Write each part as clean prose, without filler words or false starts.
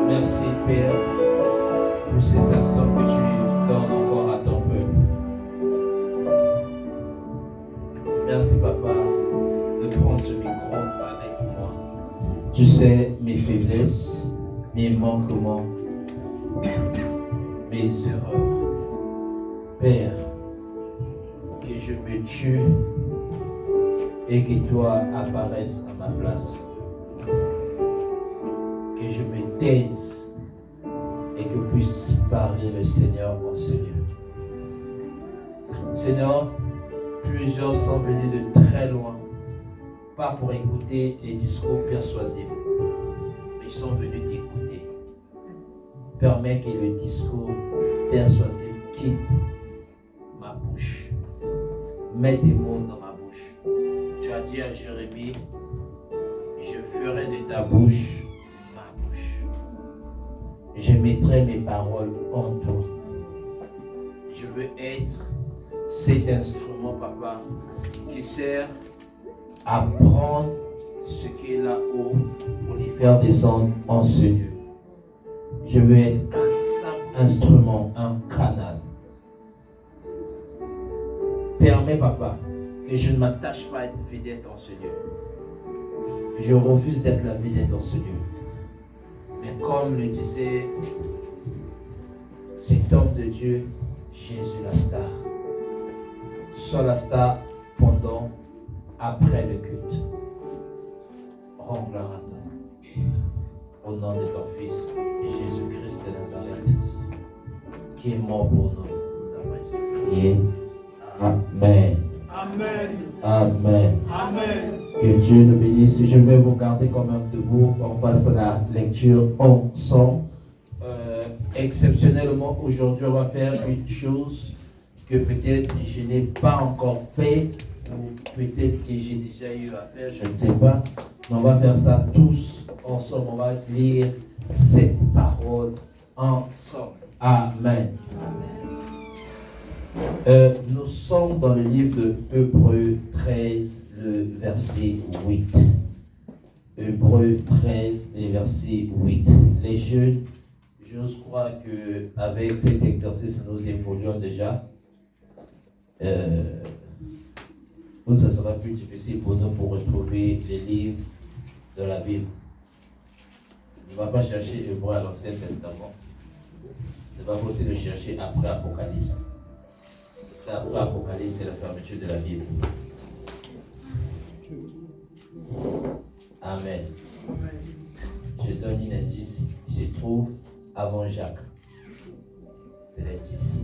Merci Père pour ces instants que tu donnes encore à ton peuple. Merci Papa de prendre ce micro avec moi. Tu sais mes faiblesses, mes manquements, mes erreurs. Père, que je me tue et que toi apparaisses à ma place. Que je me taise et que puisse parler le Seigneur en ce lieu. Seigneur, plusieurs sont venus de très loin, pas pour écouter les discours persuasifs, mais ils sont venus t'écouter. Permets que le discours persuasif quitte ma bouche. Mets des mots dans ma bouche. Tu as dit à Jérémie, je ferai de ta bouche ma bouche. Je mettrai mes paroles en toi. Je veux être cet instrument, Papa, qui sert à prendre ce qui est là-haut pour les faire descendre en ce lieu. Je veux être un simple instrument, un canal. Permets, Papa, que je ne m'attache pas à être vedette dans ce lieu. Je refuse d'être la vedette dans ce lieu. Mais comme le disait cet homme de Dieu, Jésus la star. Sois la star pendant, après le culte. Rends gloire à toi. Au nom de ton Fils, Jésus-Christ de Nazareth, qui est mort pour nous. Nous avons ainsi prié. Amen. Amen. Amen. Amen. Que Dieu nous bénisse. Je vais vous garder quand même debout. On fasse la lecture ensemble. Exceptionnellement, aujourd'hui, on va faire une chose que peut-être je n'ai pas encore fait, ou peut-être que j'ai déjà eu à faire, je ne sais pas. Mais on va faire ça tous ensemble. On va lire cette parole ensemble. Amen. Nous sommes dans le livre de Hébreux 13, le verset 8. Hébreux 13, le verset 8. Les jeunes, je crois qu'avec cet exercice, nous évoluons déjà. Ça sera plus difficile pour nous pour retrouver les livres de la Bible. On ne va pas chercher Hébreux à l'Ancien Testament. On va aussi le chercher après Apocalypse. Après Apocalypse, c'est la fermeture de la Bible. Amen. Je donne un indice. Il se trouve avant Jacques. C'est l'indice.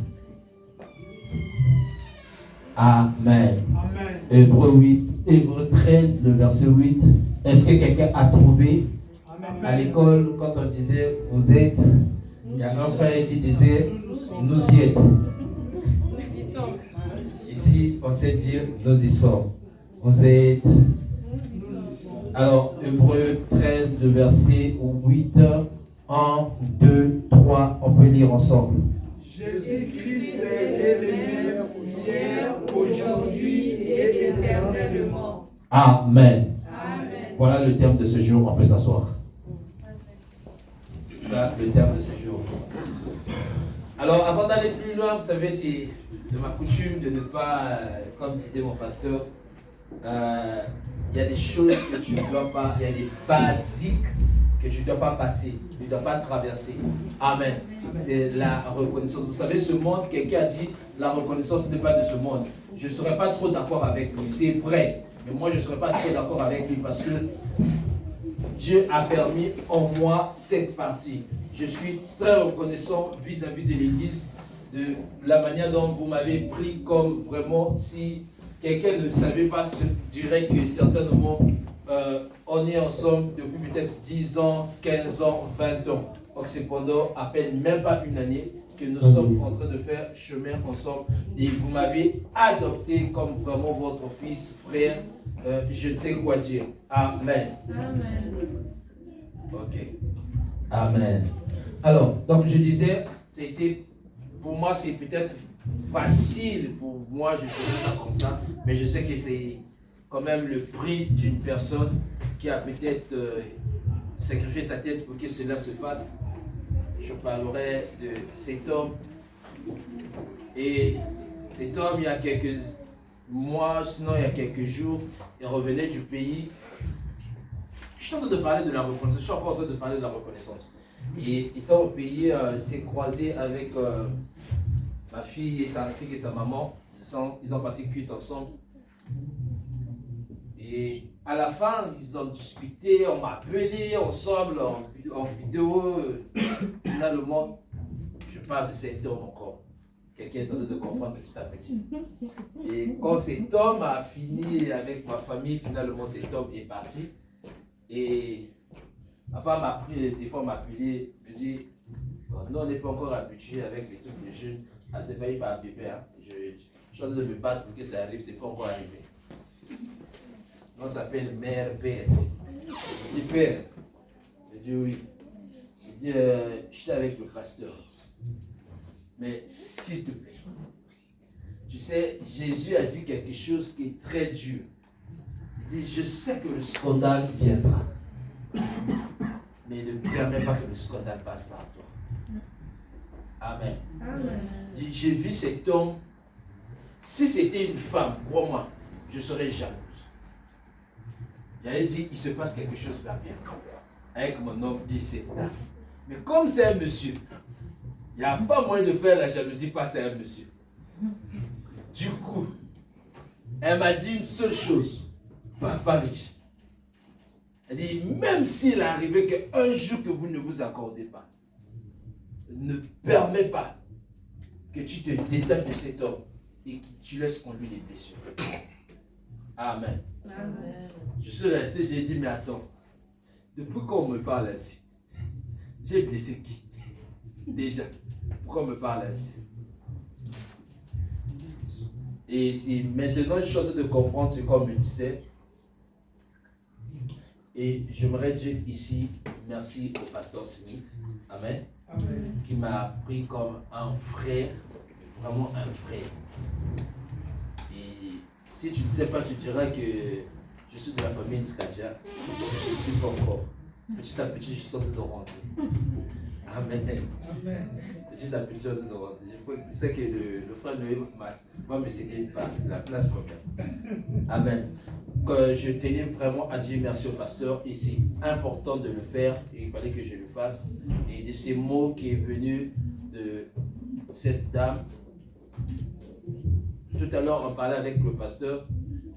Amen. Amen. Hébreux 8, Hébreux 13, le verset 8. Est-ce que quelqu'un a trouvé? Amen. À l'école, quand on disait vous êtes, il y a un frère qui disait nous y êtes. Ici, on sait dire nous y sommes. Vous êtes. Alors, Hébreux 13, le verset 8. 1, 2, 3, on peut lire ensemble. Jésus-Christ est le même hier, aujourd'hui et éternellement. Amen. Amen. Voilà le terme de ce jour, on peut s'asseoir. C'est ça, le terme de ce jour. Alors, avant d'aller plus loin, vous savez, c'est de ma coutume de ne pas, comme disait mon pasteur, il y a des choses que tu ne dois pas, il y a des basiques que tu ne dois pas passer, tu ne dois pas traverser. Amen. C'est la reconnaissance. Vous savez, ce monde, quelqu'un a dit, la reconnaissance n'est pas de ce monde. Je ne serais pas trop d'accord avec lui, c'est vrai. Mais moi, je ne serais pas trop d'accord avec lui parce que Dieu a permis en moi cette partie. Je suis très reconnaissant vis-à-vis de l'Église, de la manière dont vous m'avez pris comme vraiment, si quelqu'un ne savait pas, je dirais que certainement, on est ensemble depuis peut-être 10 ans, 15 ans, 20 ans. Donc c'est pendant à peine même pas une année que nous sommes en train de faire chemin ensemble. Et vous m'avez adopté comme vraiment votre fils, frère, je ne sais quoi dire. Amen. Amen. Ok. Amen. Alors, donc je disais, c'était, pour moi c'est peut-être facile pour moi, je faisais ça comme ça, mais je sais que c'est quand même le prix d'une personne qui a peut-être sacrifié sa tête pour que cela se fasse. je parlerai de cet homme. Et cet homme, il y a quelques mois, sinon il y a quelques jours, il revenait du pays. Je suis en train de parler de la reconnaissance. Je suis encore en train de parler de la reconnaissance. Et étant au pays, il s'est croisé avec ma fille et sa maman. Ils ont passé cuite ensemble. Et à la fin, ils ont discuté, on m'a appelé ensemble en vidéo. Finalement, je parle de cet homme encore. Quelqu'un est en train de comprendre petit à petit. Et quand cet homme a fini avec ma famille, finalement cet homme est parti. Et ma femme a pris le téléphone, m'a appelé, me dit, nous on n'est pas encore habitués avec les trucs de jeunes à ce pays par bébé. Hein. Je suis en train de me battre pour que ça arrive, c'est pas encore arrivé. On s'appelle mère, père. Je dis père. Je dis oui. Je dis, j'étais avec le pasteur. Mais s'il te plaît, tu sais, Jésus a dit quelque chose qui est très dur. Il dit, je sais que le scandale viendra. Mais ne permets pas que le scandale passe par toi. Amen. Amen. Il dit, j'ai vu cet homme. Si c'était une femme, crois-moi, je serais jalouse. J'allais dire, il se passe quelque chose de bien avec mon homme et cette dame. Mais comme c'est un monsieur, il n'y a pas moyen de faire la jalousie face à un monsieur. Du coup, elle m'a dit une seule chose, papa riche. Elle dit, même s'il arrivait qu'un jour que vous ne vous accordez pas, ne permets pas que tu te détaches de cet homme et que tu laisses conduire les blessures. Amen. Amen. Je suis resté, j'ai dit, mais attends, depuis qu'on me parle ainsi, j'ai blessé qui? Déjà, pourquoi on me parle ainsi? Et si maintenant je suis en train de comprendre ce qu'on me disait, et j'aimerais dire ici, merci au pasteur Smith, Amen, Amen, qui m'a pris comme un frère, vraiment un frère. Et si tu ne sais pas, tu diras que je suis de la famille Nskadia. Je ne suis pas encore. Petit à petit, je suis en train de rentrer. Amen. Amen. Petit à petit, je suis en train de rentrer. Je sais que le frère Noé va me céder une partie de la place quand même. Amen. Je tenais vraiment à dire merci au pasteur et c'est important de le faire et il fallait que je le fasse. Et de ces mots qui est venu de cette dame, tout à l'heure on parlait avec le pasteur,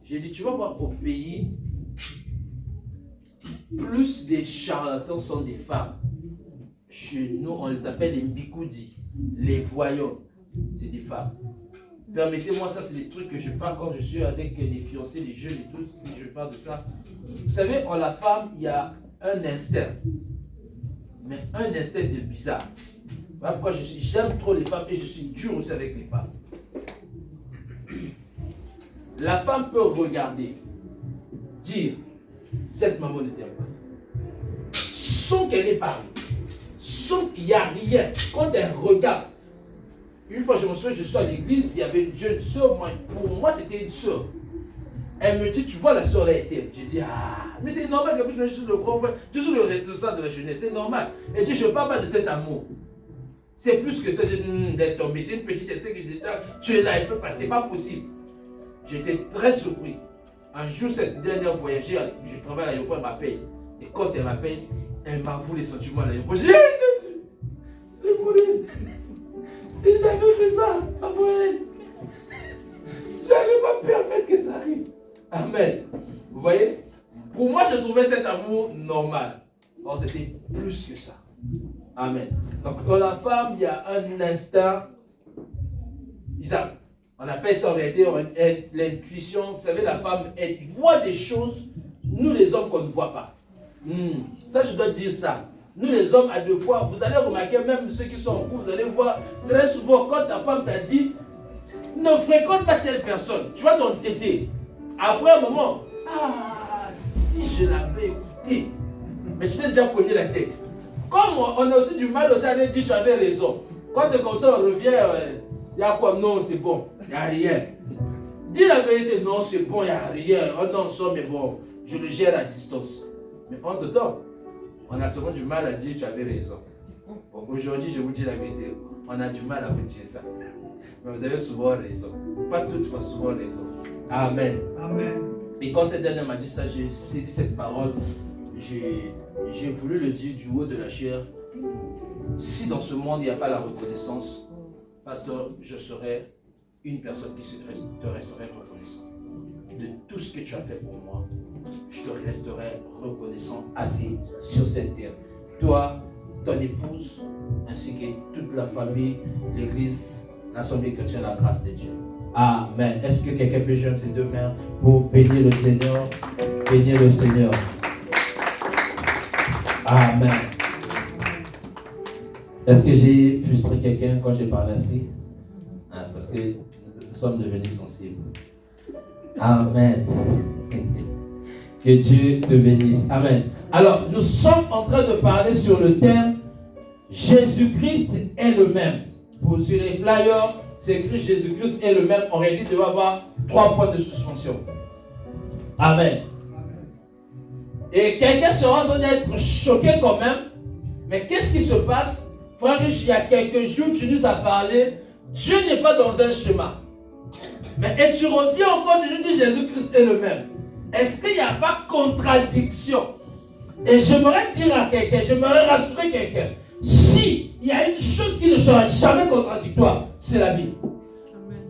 j'ai dit tu vas voir au pays, plus des charlatans sont des femmes. Chez nous on les appelle les mbikoudi, les voyants, c'est des femmes. Permettez-moi, ça c'est des trucs que je parle quand je suis avec les fiancés, les jeunes et tout, je parle de ça. Vous savez, en la femme, il y a un instinct. Mais un instinct de bizarre. Voilà pourquoi j'aime trop les femmes et je suis dur aussi avec les femmes. La femme peut regarder, dire, cette maman ne t'aime pas. Sans qu'elle ait parlé. Sans qu'il n'y a rien. Quand elle regarde, une fois, je me souviens, je suis à l'église, il y avait une jeune soeur, pour moi c'était une soeur. Elle me dit, tu vois la soeur là était. J'ai dit, ah, mais c'est normal que je suis le grand frère, je suis le responsable de la jeunesse, c'est normal. Elle dit, je ne parle pas de cet amour. C'est plus que ça, j'ai dit, laisse tomber, c'est une petite essai que déjà, tu es là, elle peut passer, c'est pas possible. J'étais très surpris. Un jour, cette dernière voyageur, je travaille à l'aéroport, elle m'appelle. Et quand elle m'appelle, elle m'avoue les sentiments à l'aéroport. J'ai dit, Jésus, je vais mourir. Si j'avais fait ça avant elle, j'allais pas permettre que ça arrive. Amen. Vous voyez? Pour moi, je trouvais cet amour normal. Or, c'était plus que ça. Amen. Donc, dans la femme, il y a un instinct. On appelle ça en réalité l'intuition. Vous savez, la femme, elle voit des choses, nous les hommes, qu'on ne voit pas. Ça, je dois dire ça. Nous les hommes, à deux fois, vous allez remarquer, même ceux qui sont en couple, vous allez voir très souvent quand ta femme t'a dit ne fréquente pas telle personne, tu vas t'entêter. Après un moment, ah, si je l'avais écouté, mais tu t'es déjà cogné la tête. Comme on a aussi du mal aussi à dire tu avais raison. Quand c'est comme ça, on revient, il y a quoi? Non, c'est bon, il n'y a rien. Dis la vérité, non, c'est bon, il n'y a rien. Oh non, ça, mais bon, je le gère à distance. Mais en dedans, on a souvent du mal à dire tu avais raison. Bon, aujourd'hui, je vous dis la vérité, on a du mal à vous dire ça. Mais vous avez souvent raison. Pas toutefois, souvent raison. Amen. Amen. Et quand cette dernière m'a dit ça, j'ai saisi cette parole. J'ai voulu le dire du haut de la chair. Si dans ce monde, il n'y a pas la reconnaissance, pasteur, je serai une personne qui te resterait reconnaissant. De tout ce que tu as fait pour moi, je te resterai reconnaissant assis sur cette terre. Toi, ton épouse, ainsi que toute la famille, l'église, l'assemblée chrétienne, la grâce de Dieu. Amen. Est-ce que quelqu'un peut joindre ses deux mains pour bénir le Seigneur? Bénir le Seigneur. Amen. Est-ce que j'ai frustré quelqu'un quand j'ai parlé ainsi? Parce que nous sommes devenus sensibles. Amen. Que Dieu te bénisse. Amen. Alors, nous sommes en train de parler sur le thème Jésus-Christ est le même. Sur les flyers, c'est écrit Jésus-Christ est le même. En réalité, il doit y avoir 3 points de suspension. Amen. Et quelqu'un sera en train d'être choqué quand même. Mais qu'est-ce qui se passe? Frère Rich, il y a quelques jours, tu nous as parlé. Dieu n'est pas dans un schéma. Mais et tu reviens encore, tu nous dis Jésus-Christ est le même. Est-ce qu'il n'y a pas contradiction? Et j'aimerais dire à quelqu'un, j'aimerais rassurer quelqu'un. Si il y a une chose qui ne sera jamais contradictoire, c'est la Bible.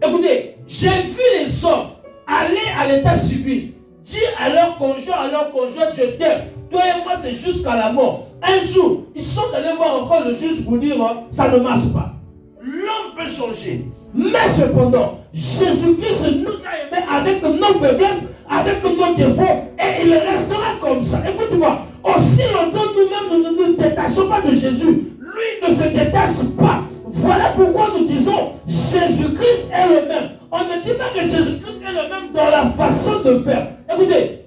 Écoutez, j'ai vu les hommes aller à l'état civil, dire à leur conjoint, à leur conjointe, je t'aime. Toi et moi, c'est jusqu'à la mort. Un jour, ils sont allés voir encore le juge pour dire, ça ne marche pas. L'homme peut changer. Mais cependant, Jésus-Christ nous a aimés avec nos faiblesses, avec nos défauts, et il restera comme ça. Écoute-moi, aussi longtemps nous-mêmes nous ne nous détachons pas de Jésus, lui ne se détache pas. Voilà pourquoi nous disons Jésus-Christ est le même. On ne dit pas que Jésus-Christ est le même dans la façon de faire. Écoutez,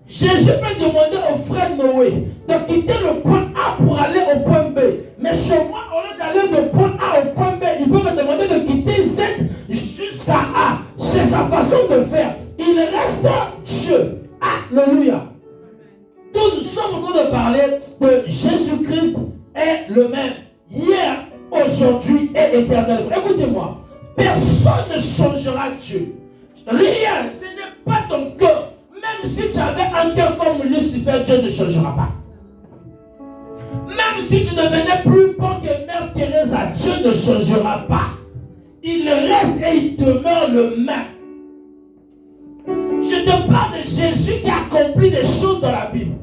Jésus peut demander au frère Noé de quitter le point A pour aller au point B. Mais chez moi, au lieu d'aller de point A au point B, il peut me demander de quitter Z jusqu'à A. C'est sa façon de faire. Il reste Dieu. Alléluia. Donc nous sommes en train de parler de Jésus-Christ est le même. Hier, aujourd'hui et éternellement. Écoutez-moi. Personne ne changera Dieu. Rien. Ce n'est pas ton cœur. Même si tu avais un cœur comme Lucifer, Dieu ne changera pas. Même si tu devenais plus bon que Mère Teresa, Dieu ne changera pas. Il reste et il demeure le même. Je te parle de Jésus qui a accompli des choses dans la Bible.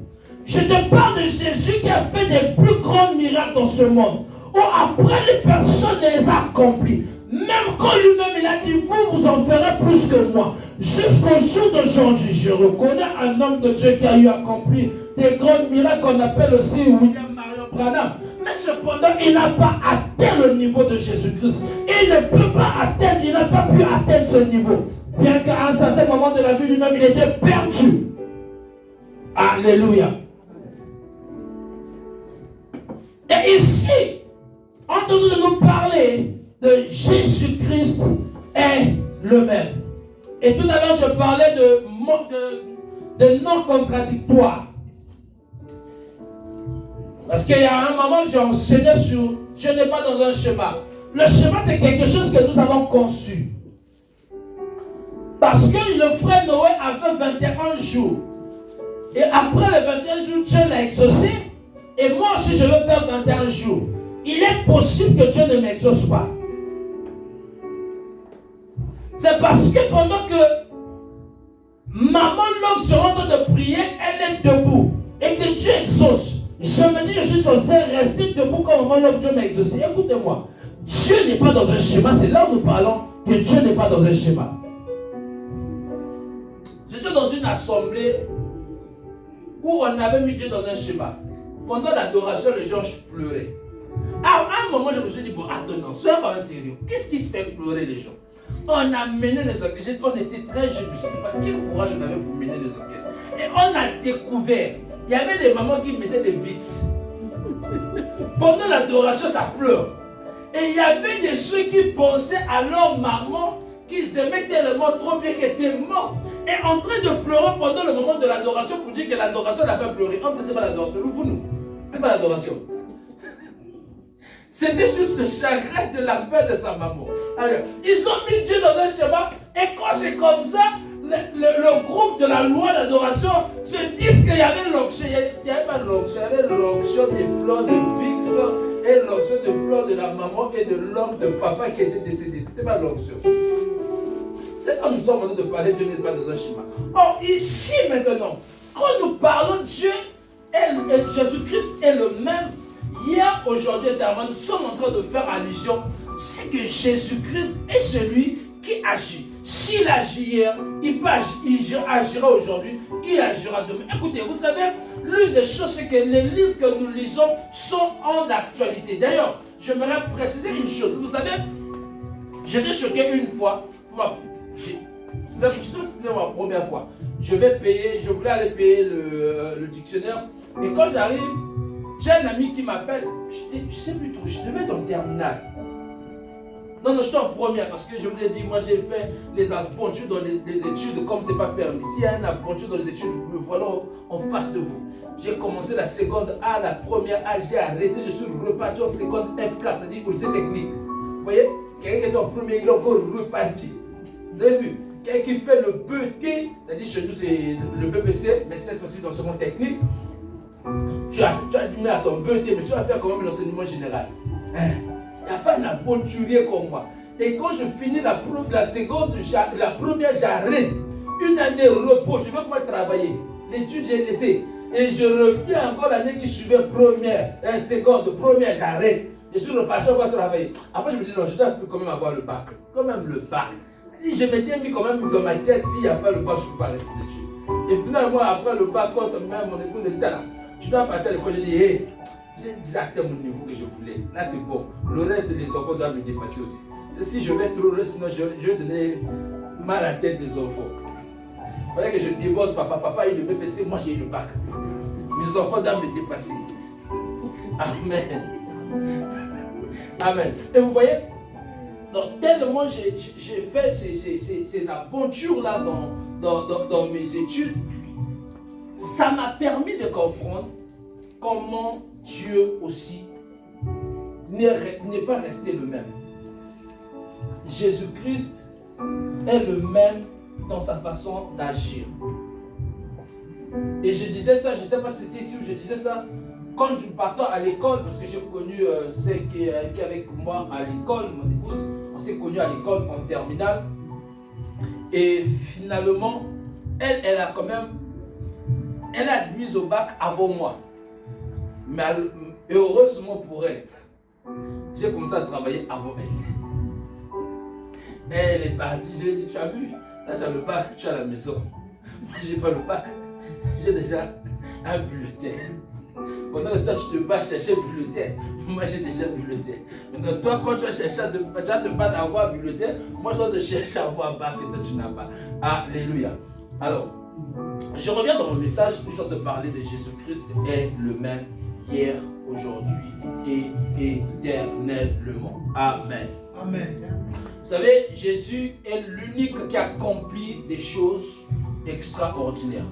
Je te parle de Jésus qui a fait des plus grands miracles dans ce monde. Où après les personnes ne les a accomplis. Même quand lui-même il a dit, vous en ferez plus que moi. Jusqu'au jour d'aujourd'hui, je reconnais un homme de Dieu qui a eu accompli des grands miracles qu'on appelle aussi William Marion Branham. Mais cependant, il n'a pas atteint le niveau de Jésus-Christ. Il ne peut pas atteindre, il n'a pas pu atteindre ce niveau. Bien qu'à un certain moment de la vie lui-même, il était perdu. Alléluia. Et ici, en train de nous parler de Jésus-Christ est le même. Et tout à l'heure, je parlais de non contradictoire. Parce qu'il y a un moment, j'ai enseigné sur Dieu n'est pas dans un schéma. Le schéma, c'est quelque chose que nous avons conçu. Parce que le frère Noé avait 21 jours. Et après les 21 jours, Dieu l'a exaucé. Et moi aussi, je veux faire 21 jours. Il est possible que Dieu ne m'exauce pas. C'est parce que pendant que maman l'homme se rend de prier, elle est debout. Et que Dieu exauce. Je me dis, je suis censé rester debout quand maman l'homme Dieu m'a exaucé. Écoutez-moi. Dieu n'est pas dans un schéma. C'est là où nous parlons que Dieu n'est pas dans un schéma. J'étais dans une assemblée où on avait mis Dieu dans un schéma. Pendant l'adoration, les gens pleuraient. À un moment, je me suis dit, bon, attends, soyons quand même sérieux. Qu'est-ce qui se fait pleurer les gens? On a mené les enquêtes. On était très jeunes. Je ne sais pas quel courage on avait pour mener les enquêtes. Et on a découvert. Il y avait des mamans qui mettaient des vitres. Pendant l'adoration, ça pleure. Et il y avait des ceux qui pensaient à leur maman qu'ils aimaient tellement trop bien qu'elle était morte. Et en train de pleurer pendant le moment de l'adoration pour dire que l'adoration l'a fait pleurer. Oh, c'était pas l'adoration. Vous, nous. C'est pas l'adoration. C'était juste le chagrin de la mère de sa maman. Alors, ils ont mis Dieu dans un schéma, et quand c'est comme ça, le groupe de la loi d'adoration se disent qu'il y avait l'onction. Il n'y avait pas l'onction, il y avait l'onction des plans de Vix et l'onction des plans de la maman et de l'oncle de papa qui était décédé. C'était pas l'onction. C'est quand nous sommes en train de parler, Dieu n'est pas dans un schéma. Or, ici maintenant, quand nous parlons de Dieu, Jésus-Christ est le même. Hier, aujourd'hui, nous sommes en train de faire allusion. C'est que Jésus-Christ est celui qui agit. S'il agit hier, il agira aujourd'hui, il agira demain. Écoutez, vous savez, l'une des choses, c'est que les livres que nous lisons sont en actualité. D'ailleurs, j'aimerais préciser une chose. Vous savez, j'étais choqué une fois. Je sais pas si c'était ma première fois. Je voulais aller payer le dictionnaire. Et quand j'arrive, j'ai un ami qui m'appelle. Je ne sais plus trop, je devais être en terminale. Non, je suis en première parce que je vous ai dit, moi j'ai fait les aventures dans les études comme c'est pas permis. S'il y a une aventure dans les études, me voilà en face de vous. J'ai commencé la seconde A, la première A, j'ai arrêté, je suis reparti en seconde F4, c'est-à-dire au lycée technique. Vous voyez, quelqu'un qui est en premier, il est encore reparti. Vous avez vu? Quelqu'un qui fait le BET, c'est-à-dire chez nous c'est le BPC, mais cette fois-ci dans le second technique, tu as mis à ton BET, mais tu vas faire quand même l'enseignement général. Il n'y a pas un aventurier comme moi. Et quand je finis la première, j'arrête. Une année repos, je ne veux pas travailler. L'étude, j'ai laissé. Et je reviens encore l'année qui suivait première, seconde, première, j'arrête. Je suis reparti, on va travailler. Après, je me dis, non, je dois quand même avoir le bac. Quand même le bac. Je m'étais mis quand même dans ma tête, s'il n'y a pas le bac, je ne peux pas arrêter les études. Et finalement, après le bac, quand même mon épouse me dit, là, tu dois partir à l'école, j'ai dit, hé. J'ai déjà atteint mon niveau que je voulais. Là, c'est bon. Le reste, les enfants doivent me dépasser aussi. Et si je vais trop, sinon je vais donner mal à la tête des enfants. Il fallait que je déborde. Papa a eu le BPC, moi j'ai eu le bac. Mes enfants doivent me dépasser. Amen. Amen. Et vous voyez, donc, tellement j'ai fait ces aventures-là dans mes études, ça m'a permis de comprendre comment Dieu aussi n'est pas resté le même. Jésus-Christ est le même dans sa façon d'agir. Et je disais ça, je ne sais pas si c'était ici où je disais ça, quand je partais à l'école, parce que j'ai connu celle qui est avec moi à l'école, mon épouse, on s'est connus à l'école en terminale. Et finalement, elle a quand même, elle a admis au bac avant moi. Mais heureusement pour elle, j'ai commencé à travailler avant elle. Elle est partie, j'ai dit, tu as vu, là tu as le bac, tu as la maison. Moi j'ai pas le bac, j'ai déjà un bulletin. Pendant que toi tu te bats chercher bulletin, moi j'ai déjà bulletin. Maintenant toi quand tu vas chercher à te battre à avoir bulletin, moi je dois te chercher à avoir bac et toi tu n'as pas. Alléluia. Alors, je reviens dans mon message, toujours de parler de Jésus-Christ est le même hier, aujourd'hui et éternellement. Amen. Amen. Vous savez, Jésus est l'unique qui accomplit des choses extraordinaires.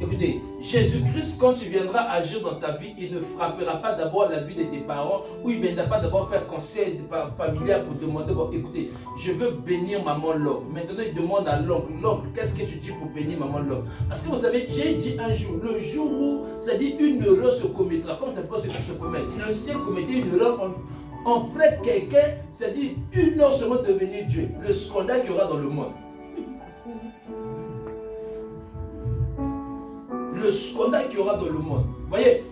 Écoutez, Jésus-Christ, quand il viendra agir dans ta vie, il ne frappera pas d'abord la vie de tes parents ou il ne viendra pas d'abord faire conseil familial pour demander, bon, écoutez, je veux bénir maman Love. Maintenant, il demande à l'oncle, qu'est-ce que tu dis pour bénir maman Love? Parce que vous savez, j'ai dit un jour, le jour où, c'est-à-dire une erreur se commettra, comme ça peut se commettre, le ciel commettait une erreur, on prête quelqu'un, c'est-à-dire une heure seulement devenir Dieu, le scandale qu'il y aura dans le monde. Le scandale qu'il y aura dans le monde. Vous voyez?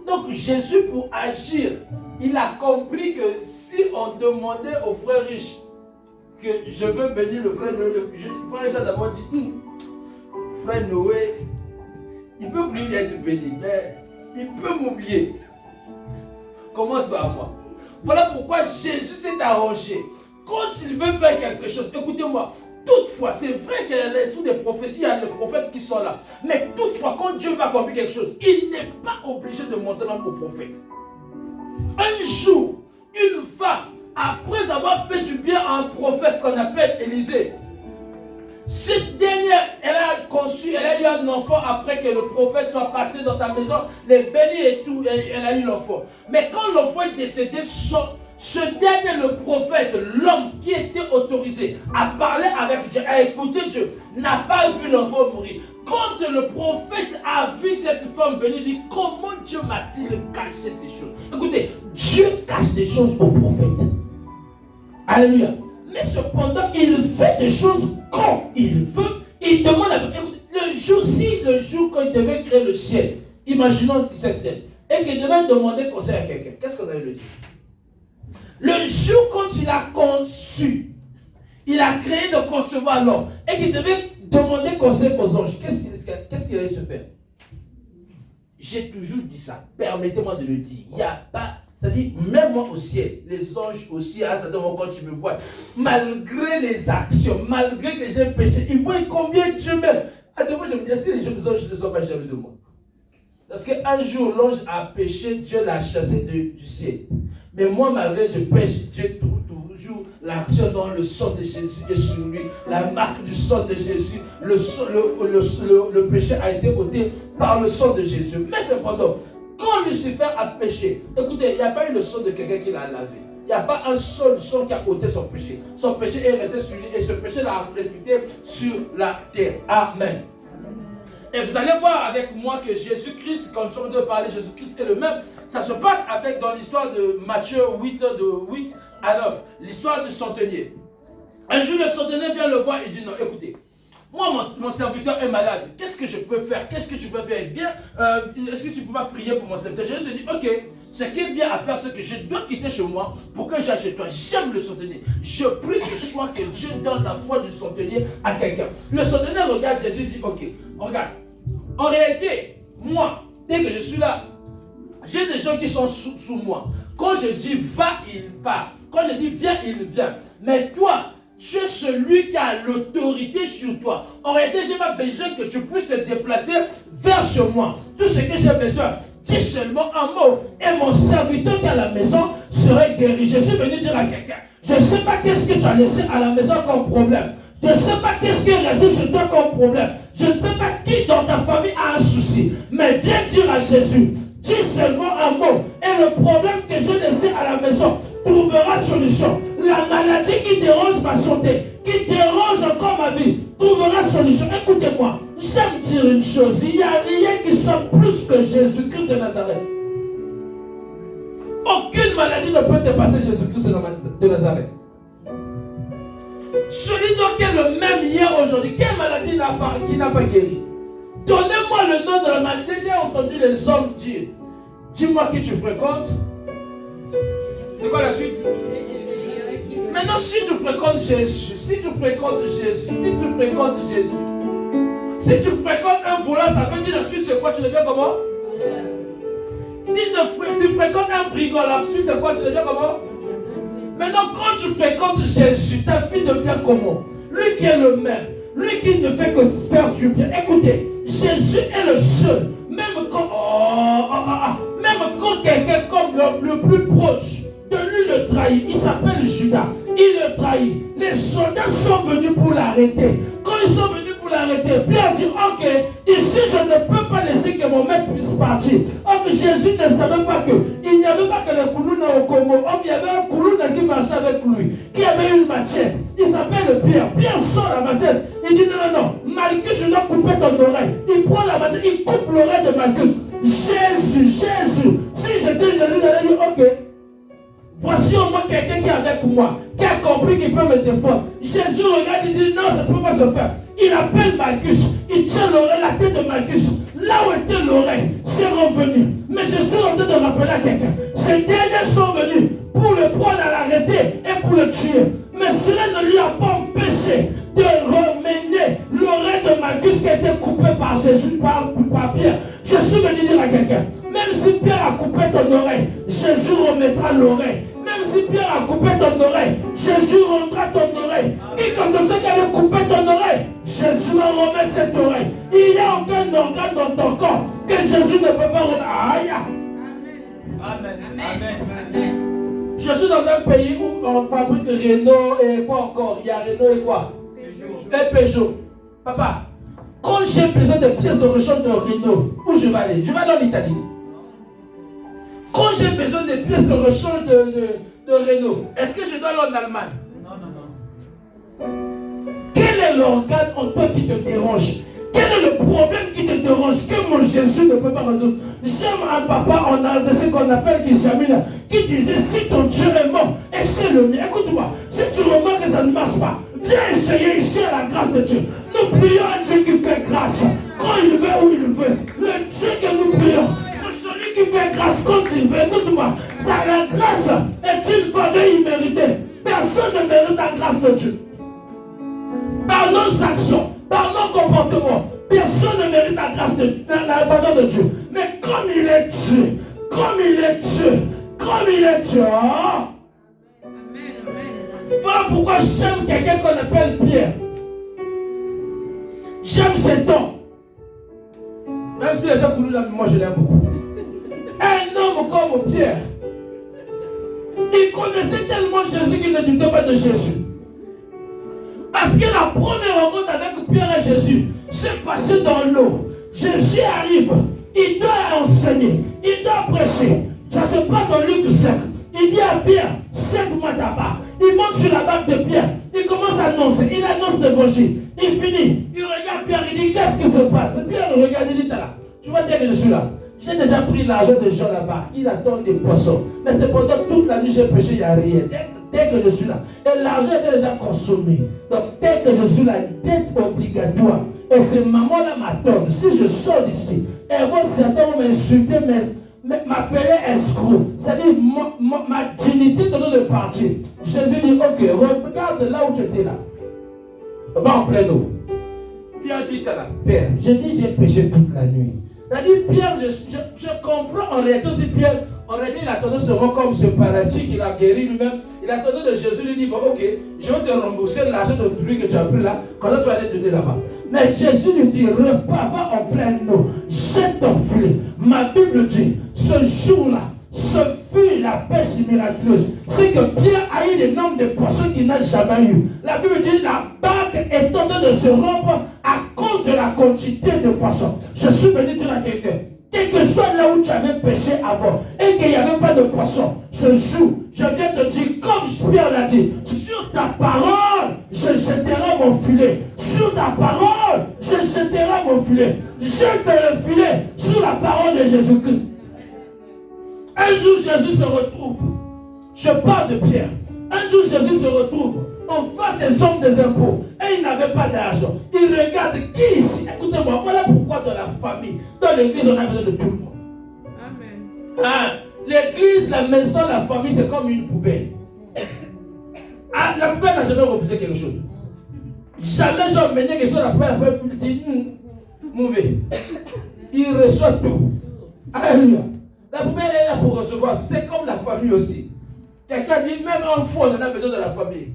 Donc Jésus, pour agir, il a compris que si on demandait aux frères riches que je veux bénir le frère Noé, le frère Jean d'abord dit, frère Noé, il peut oublier d'être béni, mais il peut m'oublier. Commence par moi. Voilà pourquoi Jésus s'est arrangé. Quand il veut faire quelque chose, écoutez-moi, toutefois, c'est vrai qu'il y a l'esprit des prophéties, il y a les prophètes qui sont là. Mais toutefois, quand Dieu va accomplir quelque chose, il n'est pas obligé de monter même au prophète. Un jour, une femme, après avoir fait du bien à un prophète qu'on appelle Élisée, Cette dernière, elle a conçu, elle a eu un enfant après que le prophète soit passé dans sa maison, les bénis et tout, et elle a eu l'enfant. Mais quand l'enfant est décédé, ce dernier, le prophète, l'homme qui était autorisé à parler avec Dieu, à écouter Dieu, n'a pas vu l'enfant mourir. Quand le prophète a vu cette femme venir, il dit, comment Dieu m'a-t-il caché ces choses? Écoutez, Dieu cache des choses au prophète. Alléluia. Mais cependant, il fait des choses quand il veut. Il demande à... Le jour quand il devait créer le ciel, imaginons cette scène, et qu'il devait demander conseil à quelqu'un, qu'est-ce qu'on allait lui dire? Le jour quand il a conçu, il a créé de concevoir l'homme, et qu'il devait demander conseil aux anges, qu'est-ce qu'il allait se faire? J'ai toujours dit ça, permettez-moi de le dire, il n'y a pas... C'est-à-dire, même moi au ciel, les anges aussi, à ce moment quand tu me vois, malgré les actions, malgré que j'ai péché, ils voient combien Dieu m'aime. À deux fois, je me dis, est-ce que les anges ne sont pas jaloux de moi? Parce qu'un jour, l'ange a péché, Dieu l'a chassé du ciel. Mais moi, malgré que je pêche, Dieu toujours l'action dans le sang de Jésus est sur lui. La marque du sang de Jésus, le péché a été ôté par le sang de Jésus. Mais cependant, quand Lucifer a péché, écoutez, il n'y a pas eu le sang de quelqu'un qui l'a lavé. Il n'y a pas un seul sang qui a ôté son péché. Son péché est resté sur lui et ce péché l'a précipité sur la terre. Amen. Et vous allez voir avec moi que Jésus-Christ, quand on doit parler, Jésus-Christ est le même. Ça se passe avec dans l'histoire de Matthieu 8, de 8 à 9, l'histoire du centenier. Un jour, le centenier vient le voir et dit non, écoutez, moi, mon serviteur est malade. Qu'est-ce que je peux faire? Qu'est-ce que tu peux faire? Viens, est-ce que tu peux pas prier pour mon serviteur? Jésus dit, ok, ce qui est bien à faire, c'est que je dois quitter chez moi pour que j'aille chez toi. J'aime le centenier. Je prie ce soir que Dieu donne la foi du centenier à quelqu'un. Le centenier regarde Jésus et dit, ok, regarde. En réalité, moi, dès que je suis là, j'ai des gens qui sont sous moi. Quand je dis va, il part. Quand je dis viens, il vient. Mais toi, tu es celui qui a l'autorité sur toi. En réalité, je n'ai pas besoin que tu puisses te déplacer vers chez moi. Tout ce que j'ai besoin, dis seulement un mot. Et mon serviteur qui est à la maison serait guéri. Je suis venu dire à quelqu'un, je ne sais pas qu'est-ce que tu as laissé à la maison comme problème. Je ne sais pas qu'est-ce qui est resté chez toi comme problème. Je ne sais pas qui dans ta famille a un souci. Mais viens dire à Jésus, dis seulement un mot. Et le problème que j'ai laissé à la maison trouvera solution. La maladie qui dérange ma santé, qui dérange encore ma vie, trouvera solution. Écoutez-moi, j'aime dire une chose. Il n'y a rien qui soit plus que Jésus-Christ de Nazareth. Aucune maladie ne peut dépasser Jésus-Christ de Nazareth. Celui donc qui est le même hier aujourd'hui, quelle maladie qui n'a pas guéri? Donnez-moi le nom de la maladie. J'ai entendu les hommes dire, dis-moi qui tu fréquentes. C'est quoi la suite? Maintenant, si tu fréquentes Jésus, si tu fréquentes un volant, ça veut dire la suite c'est quoi? Tu deviens comment? Si tu fréquentes un brigand, la suite c'est quoi? Tu deviens comment? Maintenant, quand tu fréquentes Jésus, ta vie devient comment? Lui qui est le même, lui qui ne fait que faire du bien. Écoutez, Jésus est le seul. Même quand quelqu'un comme le plus proche de lui le trahit, il s'appelle Judas, il le trahit. Les soldats sont venus pour l'arrêter. Quand ils sont venus pour l'arrêter, Pierre dit, ok, ici je ne peux pas laisser que mon maître puisse partir. Or Jésus ne savait pas qu'il n'y avait pas que le Koulouna au Congo. Or il y avait un Koulouna qui marchait avec lui, qui avait une machette. Il s'appelle Pierre. Pierre sort la machette. Il dit non, Malchus, je dois couper ton oreille. Il prend la machette, il coupe l'oreille de Malchus. Jésus. Si j'étais Jésus, j'allais dire ok. Voici au moins quelqu'un qui est avec moi, qui a compris qu'il peut me défendre. Jésus regarde et dit non, ça ne peut pas se faire. Il appelle Malchus, il tient l'oreille, la tête de Malchus. Là où était l'oreille, c'est revenu. Mais je suis en train de rappeler à quelqu'un. Ces derniers sont venus pour le prendre à l'arrêter et pour le tuer. Mais cela ne lui a pas empêché de remener l'oreille de Malchus qui a été coupée par Jésus, par Pierre. Je suis venu dire à quelqu'un, même si Pierre a coupé ton oreille, Jésus remettra l'oreille. Même si Pierre a coupé ton oreille, Jésus rendra ton oreille. Quiconque de ceux qui avaient coupé ton oreille, Jésus va remettre cette oreille. Il n'y a aucun organe dans ton corps que Jésus ne peut pas remettre. Aïe. Amen. Je suis dans un pays où on fabrique Renault et quoi encore? Il y a Renault et quoi? Et Peugeot. Papa, quand j'ai besoin de pièces de rechange de Renault, où je vais aller? Je vais aller en Italie. Quand j'ai besoin de pièces de rechange de Renault, est-ce que je dois aller en Allemagne? Non. Quel est l'organe en toi qui te dérange? Quel est le problème qui te dérange que mon Jésus ne peut pas résoudre? J'aime un papa en Inde, de ce qu'on appelle Kishamina, qui disait si ton Dieu est mort, essaie le mien. Écoute-moi, si tu remarques que ça ne marche pas, viens essayer ici à la grâce de Dieu. Nous prions un Dieu qui fait grâce quand il veut où il veut. Le Dieu que nous prions, c'est celui qui fait grâce quand il veut. Écoute-moi, la grâce est une valeur imméritée. Personne ne mérite la grâce de Dieu. Par nos actions, par nos comportements, personne ne mérite la grâce la faveur de Dieu. Mais comme il est Dieu, comme il est Dieu. Voilà pourquoi j'aime quelqu'un qu'on appelle Pierre. J'aime cet homme. Même s'il était pour lui, moi je l'aime beaucoup. Un homme comme Pierre. Il connaissait tellement Jésus qu'il ne doutait pas de Jésus. Parce que la première rencontre avec Pierre et Jésus s'est passée dans l'eau. Jésus arrive, il doit enseigner, il doit prêcher. Ça se passe dans Luc 5. Il dit à Pierre, 5 mois d'abord. Il monte sur la barque de Pierre. Il commence à annoncer. Il annonce l'évangile. Il finit. Il regarde Pierre. Il dit, qu'est-ce qui se passe? Pierre le regarde. Il dit, là. Tu vois dire que je suis là. J'ai déjà pris l'argent de Jean là-bas. Il attend des poissons. Mais cependant, toute la nuit, j'ai pêché. Il n'y a rien. Dès que je suis là. Et l'argent était déjà consommé. Donc, dès que je suis là, dette obligatoire. Et ces mamans-là m'attendent. Si je sors d'ici, elles vont certainement m'insulter, m'appeler escroc. C'est-à-dire, ma dignité de de partir. Jésus dit, ok, regarde là où tu étais là. Va en pleine eau. Pierre dit, là, Père, je dis, j'ai péché toute la nuit. C'est-à-dire, Pierre, je comprends en réalité aussi Pierre. En réalité, il attendait seulement comme ce paralytique qu'il a guéri lui-même. Il attendait de Jésus, lui dit, bon, ok, je vais te rembourser l'argent de bruit que tu as pris là, quand tu vas aller te donner là-bas. Mais Jésus lui dit, repars, va en pleine eau, jette ton filet. Ma Bible dit, ce jour-là, ce fut la pêche miraculeuse. C'est que Pierre a eu le nombre de poissons qu'il n'a jamais eu. La Bible dit, la barque est en train de se rompre à cause de la quantité de poissons. Je suis venu dire à quelqu'un, quel que soit là où tu avais pêché avant et qu'il n'y avait pas de poisson, ce jour, je viens te dire, comme Pierre l'a dit, sur ta parole, je jetterai mon filet. Sur ta parole, je jetterai mon filet. Jette le filet sur la parole de Jésus-Christ. Un jour, Jésus se retrouve. Je parle de Pierre. Un jour, Jésus se retrouve en face des hommes des impôts et il n'avait pas d'argent. Il regarde qui ici. Écoutez-moi, voilà pourquoi dans la famille, dans l'église, on a besoin de tout le monde. Amen. Hein? L'église, la maison, la famille, c'est comme une poubelle. Ah, la poubelle n'a jamais refusé quelque chose. Jamais j'ai emmené quelque chose à la poubelle pour dire mauvais. Il reçoit tout. Alléluia. La poubelle est là pour recevoir. C'est comme la famille aussi. Quelqu'un dit, même un fou, on a besoin de la famille.